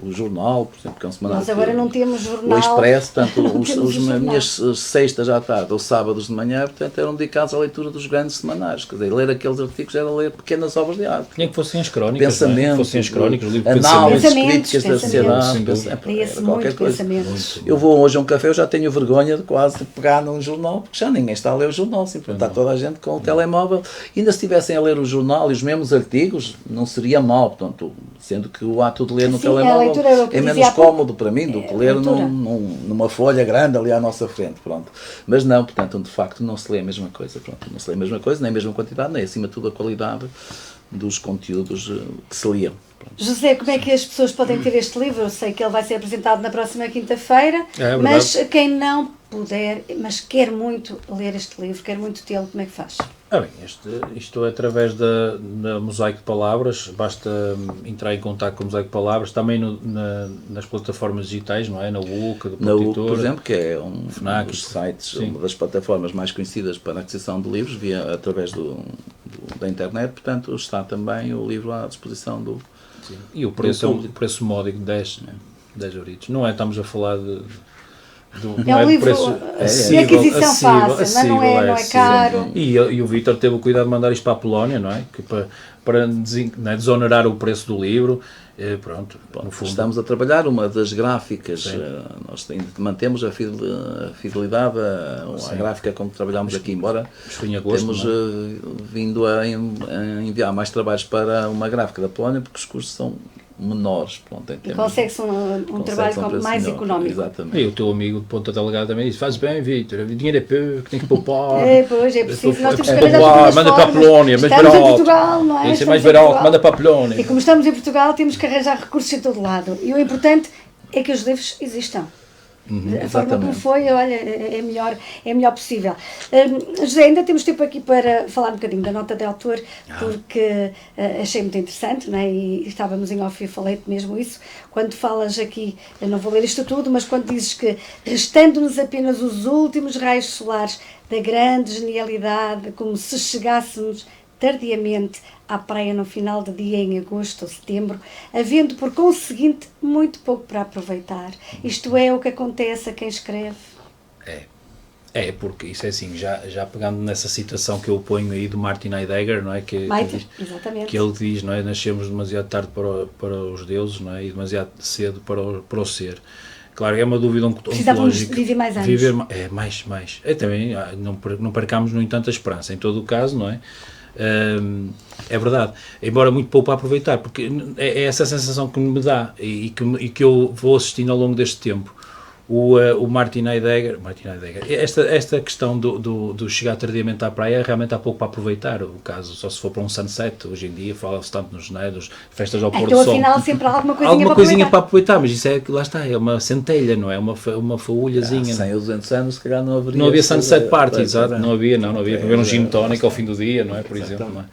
O jornal, por exemplo, que é um semanário.
Nós agora não temos jornal.
O Expresso, portanto, as minhas sextas à tarde ou sábados de manhã, portanto, eram dedicados à leitura dos grandes semanários. Quer dizer, ler aqueles artigos era ler pequenas obras de arte.
Tinha que fossem as crónicas,
pensamento,
fossem as crónicas, livro de
análises críticas da sociedade, qualquer coisa. Eu vou hoje a um café, eu já tenho vergonha de quase pegar num jornal, porque já ninguém está a ler o jornal, simplesmente está toda a gente com o telemóvel. E ainda se estivessem a ler o jornal e os mesmos artigos, não seria mal, portanto, sendo que o ato de ler no telemóvel é menos cómodo para mim do que ler numa folha grande ali à nossa frente, pronto. Mas não, portanto, de facto não se lê a mesma coisa, pronto. Não se lê a mesma coisa, nem a mesma quantidade, nem acima de tudo a qualidade dos conteúdos que se liam. Pronto.
José, como é que as pessoas podem ter este livro? Eu sei que ele vai ser apresentado na próxima quinta-feira, mas quem não puder, mas quer muito ler este livro, quer muito tê-lo, como é que faz?
Bem, isto é através da Mosaico de Palavras, basta entrar em contato com o Mosaico de Palavras, também nas plataformas digitais, não é? Na UC, do
na UC, por exemplo, que é um dos sites,
sim,
uma das plataformas mais conhecidas para a aquisição de livros, através da internet, portanto está também o livro à disposição do...
Sim. E o preço é um preço módico de 10 euritos. Não é, estamos a falar de
é um livro de aquisição fácil, não é caro.
E o Vítor teve o cuidado de mandar isto para a Polónia, não é? Que para desonerar o preço do livro, pronto, no fundo.
Estamos a trabalhar uma das gráficas, nós mantemos a fidelidade à gráfica como trabalhamos aqui, embora temos vindo a enviar mais trabalhos para uma gráfica da Polónia, porque os custos são menores. Pronto,
e consegue-se um trabalho mais económico.
Exatamente.
E o teu amigo de Ponta Delegada também disse, faz bem, Vítor, o dinheiro é pouco, tem que poupar.
Pois, é preciso, nós temos que
arranjar manda para a Polónia, mais barato.
Estamos em Portugal, não é?
Tem que ser mais barato, manda para a Polónia.
E como estamos em Portugal, temos que arranjar recursos em todo lado. E o importante é que os livros existam. A forma como foi, olha, é melhor possível. José, ainda temos tempo aqui para falar um bocadinho da nota de autor, porque achei muito interessante, não é? E estávamos em off e falei-te mesmo isso, quando falas aqui, eu não vou ler isto tudo, mas quando dizes que restando-nos apenas os últimos raios solares da grande genialidade, como se chegássemos tardiamente à praia no final de dia em agosto ou setembro, havendo por conseguinte muito pouco para aproveitar. Isto é o que acontece a quem escreve.
Porque isso é assim, já pegando nessa citação que eu ponho aí do Martin Heidegger, não é?
Exatamente.
Que ele diz, não é? Nascemos demasiado tarde para os deuses, não é? E demasiado cedo para o ser. Claro, é uma dúvida
precisávamos viver mais anos.
Mais. Também não percamos, no entanto, a esperança. Em todo o caso, não é? É verdade, embora muito pouco para aproveitar, porque é essa sensação que me dá e que eu vou assistindo ao longo deste tempo. O Martin Heidegger, esta questão do chegar tardiamente à praia, realmente há pouco para aproveitar. O caso, só se for para um sunset, hoje em dia fala-se tanto nos janeiro, festas ao pôr do sol.
Então afinal sempre há
alguma coisinha para aproveitar, mas isso é, lá está, é uma centelha, não é? Uma faúlhazinha.
100 ou 200 anos, se calhar não haveria.
Não havia sunset party, exato, não havia para beber um gin tonic ao fim do dia, não é? Por exemplo, não é?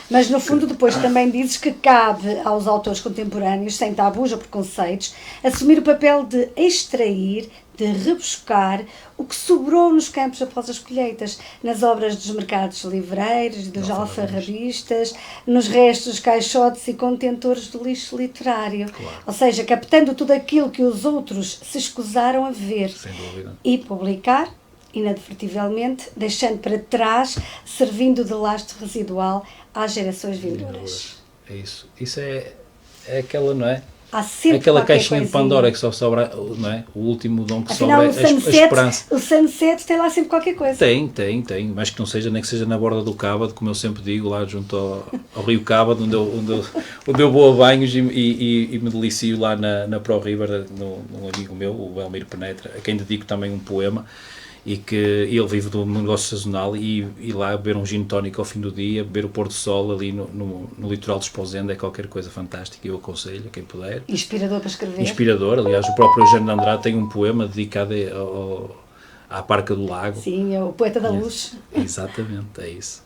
Mas, no fundo, depois também dizes que cabe aos autores contemporâneos, sem tabus ou preconceitos, assumir o papel de extrair, de rebuscar o que sobrou nos campos após as colheitas, nas obras dos mercados livreiros, dos alfarrabistas, nos restos dos caixotes e contentores do lixo literário.
Claro.
Ou seja, captando tudo aquilo que os outros se escusaram a ver.
Sem dúvida.
E publicar, inadvertivelmente, deixando para trás, servindo de lastro residual às gerações vindouras.
É isso. Isso é aquela, não é?
Há sempre
aquela caixinha
coisinha
de Pandora que só sobra, não é? O último dom que
Afinal,
sobra é a esperança.
O sunset tem lá sempre qualquer coisa.
Tem, mas que não seja, nem que seja na borda do Cábado, como eu sempre digo, lá junto ao Rio Cábado, onde eu vou a banhos e me delicio lá na Pro River, num amigo meu, o Elmir Penetra, a quem dedico também um poema, e que ele vive do negócio sazonal e lá beber um gin tónico ao fim do dia, beber o pôr do sol ali no litoral de Esposende é qualquer coisa fantástica, eu aconselho a quem puder.
Inspirador para escrever.
Inspirador, aliás, o próprio Eugênio de Andrade tem um poema dedicado à Parca do Lago.
Sim, é o Poeta da Luz.
Exatamente, é isso.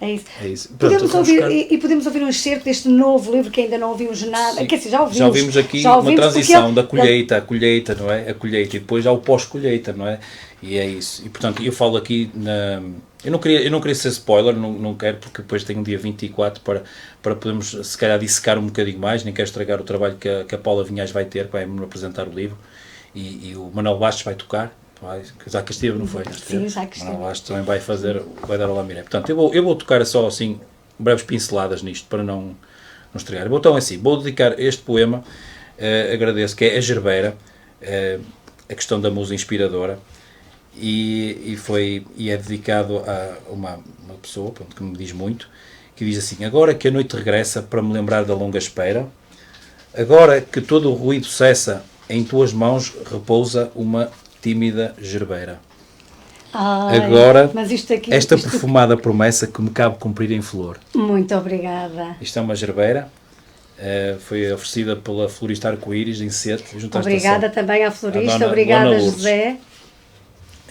É isso.
É isso.
Podemos ouvir, podemos ouvir um excerto deste novo livro que ainda não ouvimos nada. Quer dizer, já ouvimos
aqui uma transição da colheita à colheita, não é? A colheita e depois há o pós-colheita, não é? E é isso. E portanto, eu falo aqui eu não queria ser spoiler, não quero, porque depois tenho um dia 24 para podermos, se calhar, dissecar um bocadinho mais, nem quero estragar o trabalho que a Paula Vinhais vai ter, que vai-me apresentar o livro, e o Manuel Bastos vai tocar. Já que esteve, não foi?
Sim, já que esteve.
Manuel Bastos também vai dar o Lamiré. Portanto, eu vou tocar só assim, breves pinceladas nisto, para não estragar. Então, assim, vou dedicar este poema, agradeço, que é A Gerbeira, a questão da musa inspiradora, e é dedicado a uma pessoa, pronto, que me diz muito, que diz assim: agora que a noite regressa para me lembrar da longa espera, agora que todo o ruído cessa, em tuas mãos repousa uma tímida gerbeira. Agora, esta perfumada promessa que me cabe cumprir em flor.
Muito obrigada.
Isto é uma gerbeira, foi oferecida pela florista Arco-Íris em Sete.
Obrigada também à florista, obrigada José.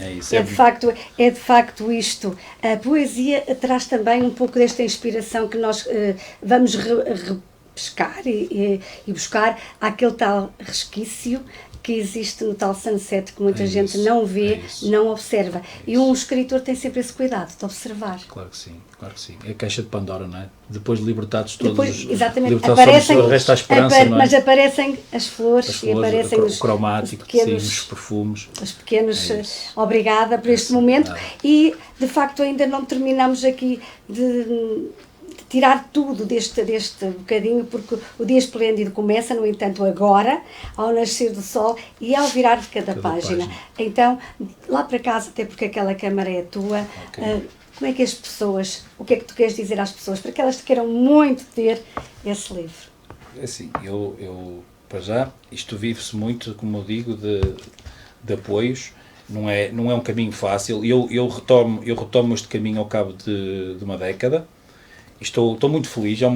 É isso.
É de facto isto. A poesia traz também um pouco desta inspiração que nós vamos repescar e buscar aquele tal resquício que existe no tal sunset que muita gente não vê, não observa. E um escritor tem sempre esse cuidado de observar.
Claro que sim, claro que sim. É a caixa de Pandora, não é? Depois de libertados todos
exatamente,
resta a esperança, não é?
Mas aparecem as flores e aparecem
o cromático, os perfumes.
Os pequenos, obrigada por este momento. E, de facto, ainda não terminamos aqui de tirar tudo deste bocadinho, porque o dia esplêndido começa, no entanto, agora, ao nascer do sol e ao virar de cada página. Então, lá para casa, até porque aquela câmara é tua, como é que as pessoas, o que é que tu queres dizer às pessoas, para que elas te queiram muito ter esse livro?
É assim, eu para já, isto vive-se muito, como eu digo, de apoios, não é um caminho fácil, eu retomo este caminho ao cabo de uma década. Estou muito feliz, é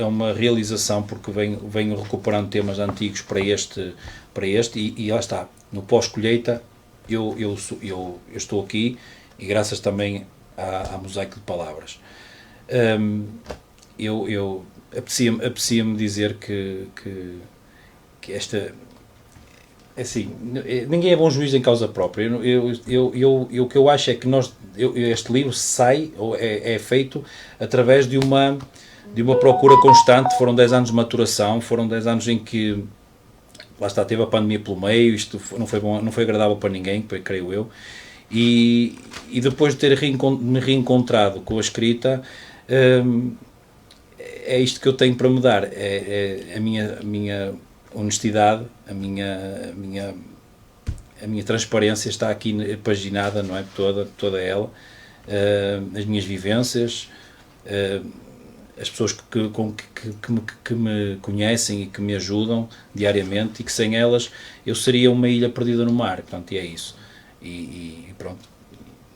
uma realização, porque venho recuperando temas antigos para este e lá está, no pós-colheita eu estou aqui, e graças também à Mosaico de Palavras. Apetecia-me dizer que esta... Assim, ninguém é bom juiz em causa própria. O que eu acho é que este livro sai, ou é feito através de uma procura constante. Foram 10 anos de maturação, foram 10 anos em que, lá está, teve a pandemia pelo meio, isto não foi bom, não foi agradável para ninguém, creio eu, e depois de ter me reencontrado com a escrita, é isto que eu tenho para me dar, a minha honestidade, a minha transparência está aqui paginada, não é? Toda ela, as minhas vivências, as pessoas que me conhecem e que me ajudam diariamente, e que sem elas eu seria uma ilha perdida no mar, portanto, e é isso. E pronto,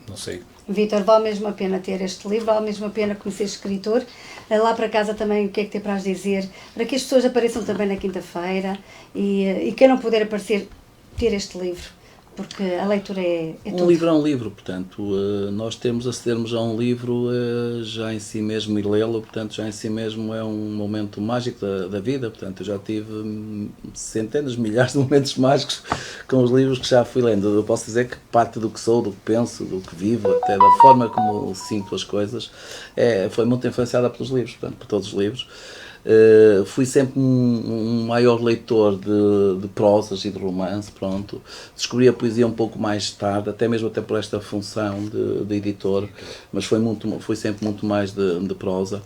não sei.
Vítor, vale mesmo a pena ter este livro, vale mesmo a pena conhecer este escritor. Lá para casa também, o que é que tem para as dizer? Para que as pessoas apareçam também na quinta-feira e quem não puder aparecer, ter este livro. Porque a leitura é tudo.
Um livro é um livro, portanto, nós acedermos a um livro já em si mesmo e lê-lo, portanto, já em si mesmo é um momento mágico da vida, portanto, eu já tive centenas, milhares de momentos mágicos com os livros que já fui lendo. Eu posso dizer que parte do que sou, do que penso, do que vivo, até da forma como sinto as coisas, foi muito influenciada pelos livros, portanto, por todos os livros. Fui sempre um maior leitor de prosas e de romance, pronto. Descobri a poesia um pouco mais tarde, até por esta função de editor, mas foi sempre muito mais de prosa.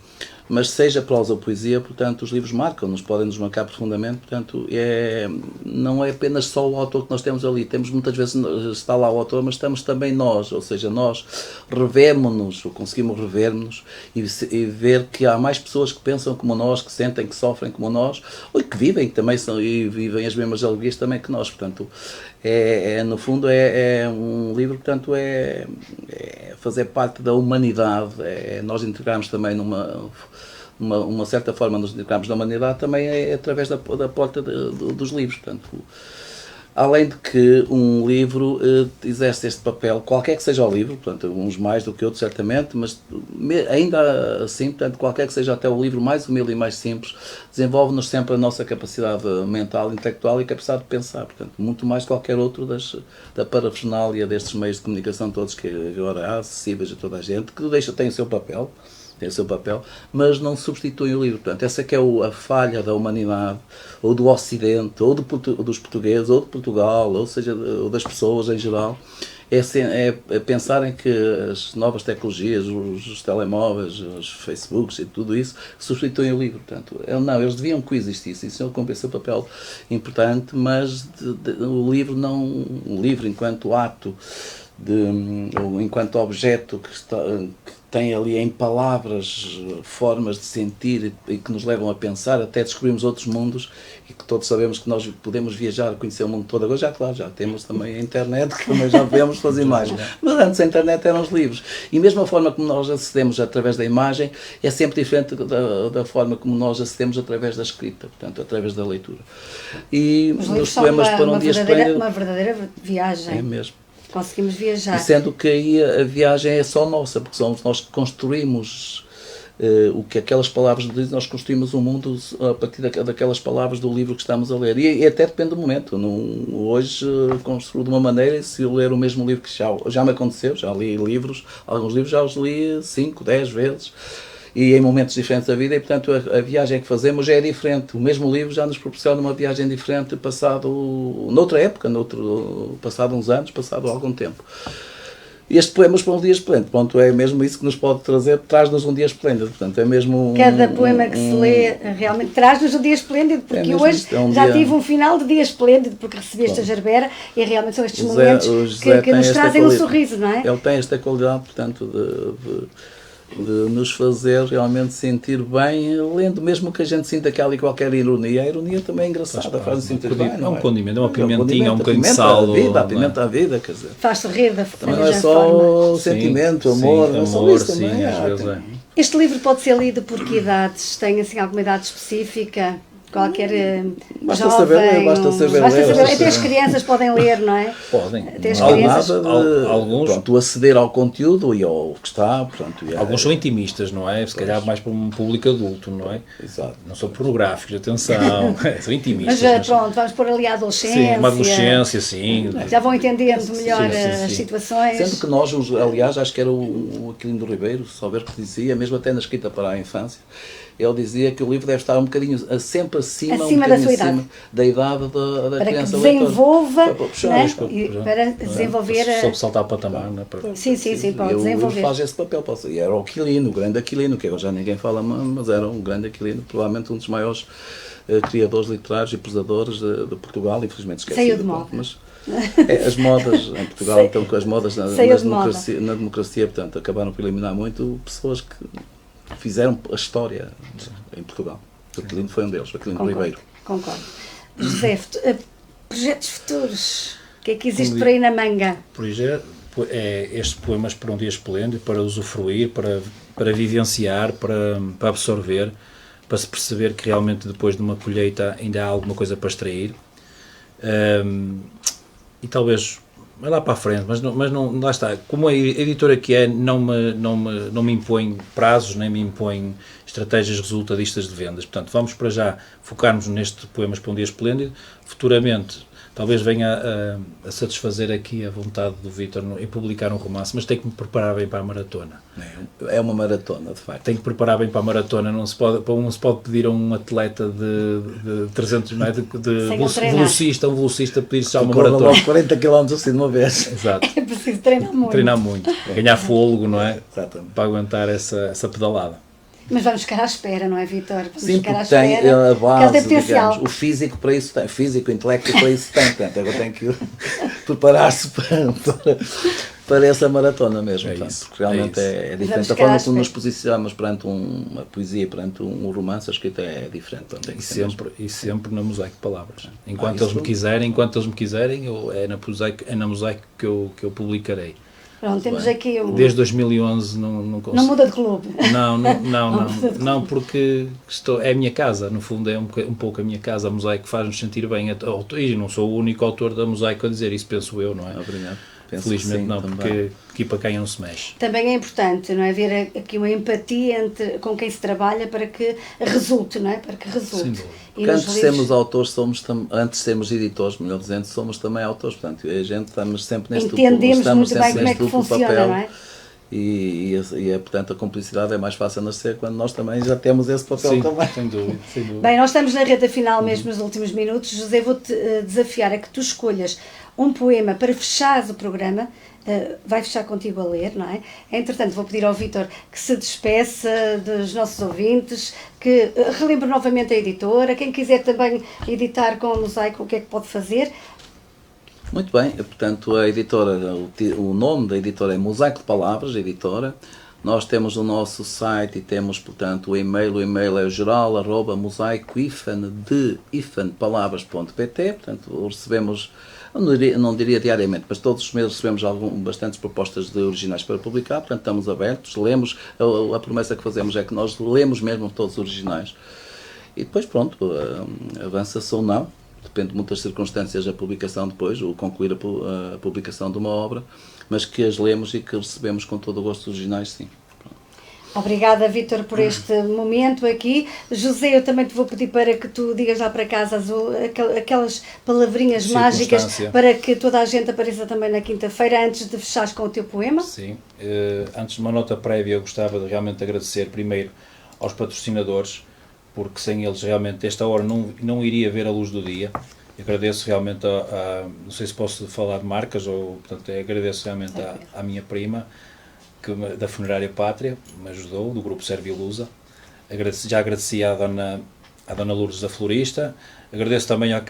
Mas seja prosa ou poesia, portanto, os livros marcam-nos, podem nos marcar profundamente, portanto, não é apenas só o autor que nós temos ali, temos muitas vezes, está lá o autor, mas estamos também nós, ou seja, nós revemos-nos, ou conseguimos rever-nos e ver que há mais pessoas que pensam como nós, que sentem, que sofrem como nós, ou que vivem também e vivem as mesmas alegrias também que nós, portanto, no fundo é um livro, portanto, é fazer parte da humanidade, nós integrarmos também uma certa forma nos integrarmos na humanidade também é através da porta dos livros, portanto, além de que um livro exerce este papel, qualquer que seja o livro, portanto, uns mais do que outros certamente, mas ainda assim, portanto, qualquer que seja até o livro mais humilde e mais simples, desenvolve-nos sempre a nossa capacidade mental, intelectual e capacidade de pensar, portanto, muito mais que qualquer outro da parafernália destes meios de comunicação todos que agora há, acessíveis a toda a gente, que tem o seu papel, mas não substitui o livro. Portanto, essa que é a falha da humanidade, ou do Ocidente, ou dos portugueses, ou de Portugal, ou seja, ou das pessoas em geral, é pensarem que as novas tecnologias, os telemóveis, os Facebooks e tudo isso, substituem o livro. Portanto, eles deviam coexistir, isso cumpre o seu papel importante, mas o livro enquanto ato, ou enquanto objeto que tem ali em palavras formas de sentir e que nos levam a pensar, até descobrimos outros mundos, e que todos sabemos que nós podemos viajar, conhecer o mundo todo. Agora já temos também a internet, que também já podemos fazer imagens. Mas antes a internet eram os livros. E mesmo a forma como nós acedemos através da imagem é sempre diferente da forma como nós acedemos através da escrita, portanto, através da leitura. E
os livros são uma verdadeira viagem.
É mesmo.
Conseguimos viajar.
E sendo que aí a viagem é só nossa, porque somos nós que construímos o que aquelas palavras nos dizem, nós construímos o mundo a partir daquelas palavras do livro que estamos a ler. E até depende do momento. Hoje construo de uma maneira, e se eu ler o mesmo livro que já me aconteceu, já li livros, alguns livros já os li 5, 10 vezes, e em momentos diferentes da vida, e portanto a viagem que fazemos já é diferente. O mesmo livro já nos proporciona uma viagem diferente noutra época, passado uns anos, passado algum tempo. Este poema para um dia esplêndido, pronto, é mesmo isso que nos pode trazer, traz-nos um dia esplêndido, portanto é mesmo...
Cada poema que se lê realmente traz-nos um dia esplêndido, porque hoje já tive um final de dia esplêndido, porque recebi esta Gerbera, e realmente são estes momentos que nos trazem um sorriso, não é?
Ele tem esta qualidade, portanto, de nos fazer realmente sentir bem, lendo, mesmo que a gente sinta aquela e qualquer ironia. A ironia também é engraçada, faz-nos sentir bem.
É um condimento, é uma pimentinha, é um bocadinho de sal.
A pimenta à vida, quer dizer.
Faz-te rir da forma.
Não é só o sentimento, amor, não só isso também.
Às vezes é.
Este livro pode ser lido por que idades? Tem assim alguma idade específica? Qualquer
basta
jovem,
saber ler.
Até as crianças podem ler, não é?
Podem.
Até as crianças.
Alguns,
pronto, aceder ao conteúdo e ao que está. Portanto,
alguns são intimistas, não é? Se calhar mais para um público adulto, não é?
Exato.
Não são pornográficos, atenção. São intimistas.
Mas pronto, vamos pôr ali a adolescência.
Sim, uma adolescência, sim.
Já vão entendendo melhor as situações.
Sendo que nós, aliás, acho que era o Aquilino Ribeiro, se souber que dizia, mesmo até na escrita para a infância, ele dizia que o livro deve estar um bocadinho sempre acima
da sua idade,
da idade da criança
leitora. Desenvolva, para
né?
desenvolver
Sobre saltar o patamar, não é?
Sim, para desenvolver.
Ele faz esse papel, e era o Aquilino, o grande Aquilino, que agora já ninguém fala, mas era um grande Aquilino, provavelmente um dos maiores criadores literários e pesadores de Portugal, infelizmente esquecido.
Saiu de moda.
Mas as modas em Portugal, então, com as modas na democracia, portanto, acabaram por eliminar muito pessoas que fizeram a história em Portugal. O Aquilino foi um deles, o Aquilino Ribeiro.
Concordo. José, projetos futuros, o que é que existe por aí na manga?
Estes poemas para um dia esplêndido, para usufruir, para vivenciar, para absorver, para se perceber que realmente depois de uma colheita ainda há alguma coisa para extrair. E talvez vai lá para a frente, mas não lá está. Como a editora que é, não me impõe prazos, nem me impõe estratégias resultadistas de vendas. Portanto, vamos para já focar-nos neste Poemas para um Dia Esplêndido. Futuramente, talvez venha a satisfazer aqui a vontade do Vítor em publicar um romance, mas tem que me preparar bem para a maratona.
É uma maratona, de facto.
Tem que preparar bem para a maratona, não se pode pedir a um atleta de 300 metros, um velocista pedir-se já uma maratona.
Logo 40 km assim de uma vez.
Exato.
É preciso treinar muito.
Treinar muito, ganhar fôlego, não é?
Exatamente.
Para aguentar essa pedalada.
Mas vamos ficar à espera, não é, Vítor?
Sim, porque tem a base, digamos, o físico para isso tem, o físico, o intelecto para isso tem, portanto, agora tem que preparar-se para essa maratona mesmo, portanto,
isso,
porque realmente é diferente. A forma como nos posicionamos perante uma poesia, perante um romance, a escrita é diferente. Portanto,
e sempre na Mosaico de Palavras. Enquanto eles me quiserem, é na Mosaico que eu publicarei.
Pronto, temos aqui
Desde 2011 não consigo.
Não muda de clube.
Não, porque é a minha casa, no fundo é um pouco a minha casa. A Mosaico faz-nos sentir bem, e não sou o único autor da Mosaico a dizer isso, penso eu, não é?
Obrigado.
Felizmente
sim,
não,
também.
porque aqui para quem não se mexe.
Também é importante, não é? Haver aqui uma empatia com quem se trabalha para que resulte, não é? Para que resulte.
Porque antes de sermos autores, antes de sermos editores, melhor dizendo, somos também autores, portanto, a gente estamos sempre neste
entendemos muito bem como é que funciona,
papel,
não é?
Portanto, a cumplicidade é mais fácil a nascer quando nós também já temos esse papel.
Sim,
também.
sem dúvida.
Bem, nós estamos na reta final mesmo, nos últimos minutos. José, vou-te desafiar a que tu escolhas um poema para fechares o programa. Vai fechar contigo a ler, não é? Entretanto, vou pedir ao Vítor que se despeça dos nossos ouvintes, que relembre novamente a editora. Quem quiser também editar com a Mosaico, o que é que pode fazer?
Muito bem, portanto, a editora, o nome da editora é Mosaico de Palavras, editora. Nós temos o nosso site e temos, portanto, o e-mail é geral@mosaico-palavras.pt, portanto, recebemos, não diria diariamente, mas todos os meses recebemos bastantes propostas de originais para publicar, portanto, estamos abertos, lemos, a promessa que fazemos é que nós lemos mesmo todos os originais, e depois, pronto, avança-se ou não. Depende de muitas circunstâncias a publicação depois, ou concluir a publicação de uma obra, mas que as lemos e que recebemos com todo o gosto originais, sim.
Obrigada, Vítor, por este momento aqui. José, eu também te vou pedir para que tu digas lá para casa aquelas palavrinhas mágicas para que toda a gente apareça também na quinta-feira, antes de fechares com o teu poema.
Sim. Antes de uma nota prévia, eu gostava de realmente agradecer primeiro aos patrocinadores, porque sem eles realmente esta hora não iria ver a luz do dia. Eu agradeço realmente não sei se posso falar de marcas, portanto, agradeço realmente à minha prima, da Funerária Pátria, me ajudou, do grupo Servilusa. Já agradeci à dona Lourdes da Florista, agradeço também à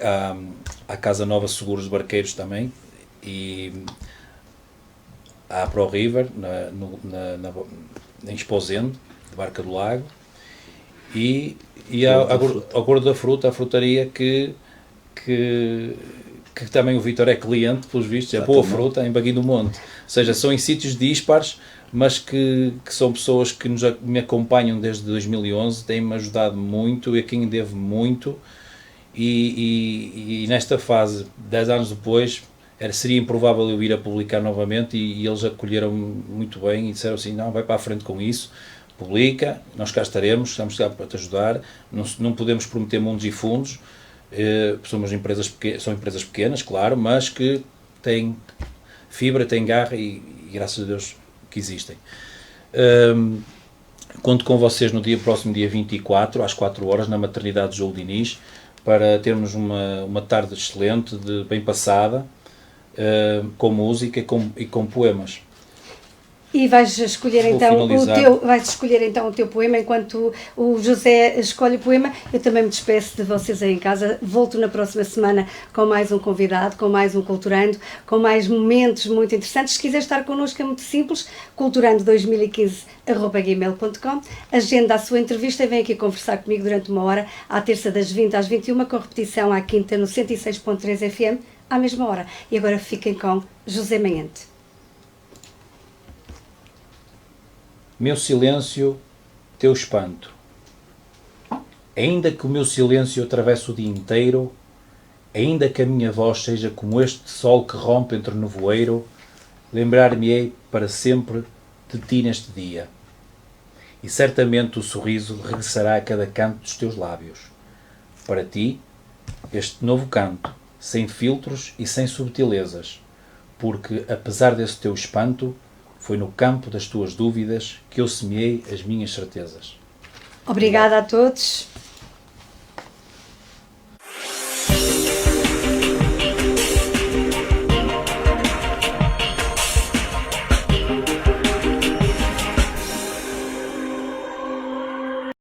Casa Nova Seguros de Barqueiros também, e à Pro River, em Esposende, de Barca do Lago, e ao Gordo da Fruta, a frutaria que também o Vítor é cliente, pelos vistos, é Boa Fruta, em Baguinho do Monte. Ou seja, são em sítios dispares, mas que são pessoas que me acompanham desde 2011, têm-me ajudado muito e a quem devo muito, e nesta fase, 10 anos depois, seria improvável eu ir a publicar novamente, e eles acolheram muito bem e disseram assim, não, vai para a frente com isso, publica, nós cá estaremos, estamos cá para te ajudar, não podemos prometer mundos e fundos, são empresas pequenas, claro, mas que têm fibra, têm garra e graças a Deus que existem. Conto com vocês no próximo dia 24, às 4 horas, na maternidade de João Diniz, para termos uma tarde excelente, bem passada, com música e com poemas.
E vais escolher
Vou
então
finalizar.
vais escolher então o teu poema, enquanto o José escolhe o poema. Eu também me despeço de vocês aí em casa. Volto na próxima semana com mais um convidado, com mais um Culturando, com mais momentos muito interessantes. Se quiser estar connosco é muito simples, culturando2015@gmail.com. Agenda a sua entrevista e vem aqui conversar comigo durante uma hora, à terça das 20 às 21, com repetição à quinta no 106.3 FM, à mesma hora. E agora fiquem com José Manhente.
Meu silêncio, teu espanto. Ainda que o meu silêncio atravesse o dia inteiro, ainda que a minha voz seja como este sol que rompe entre o nevoeiro, lembrar-me-ei para sempre de ti neste dia. E certamente o sorriso regressará a cada canto dos teus lábios. Para ti, este novo canto, sem filtros e sem subtilezas, porque, apesar desse teu espanto, foi no campo das tuas dúvidas que eu semeei as minhas certezas.
Obrigada a todos.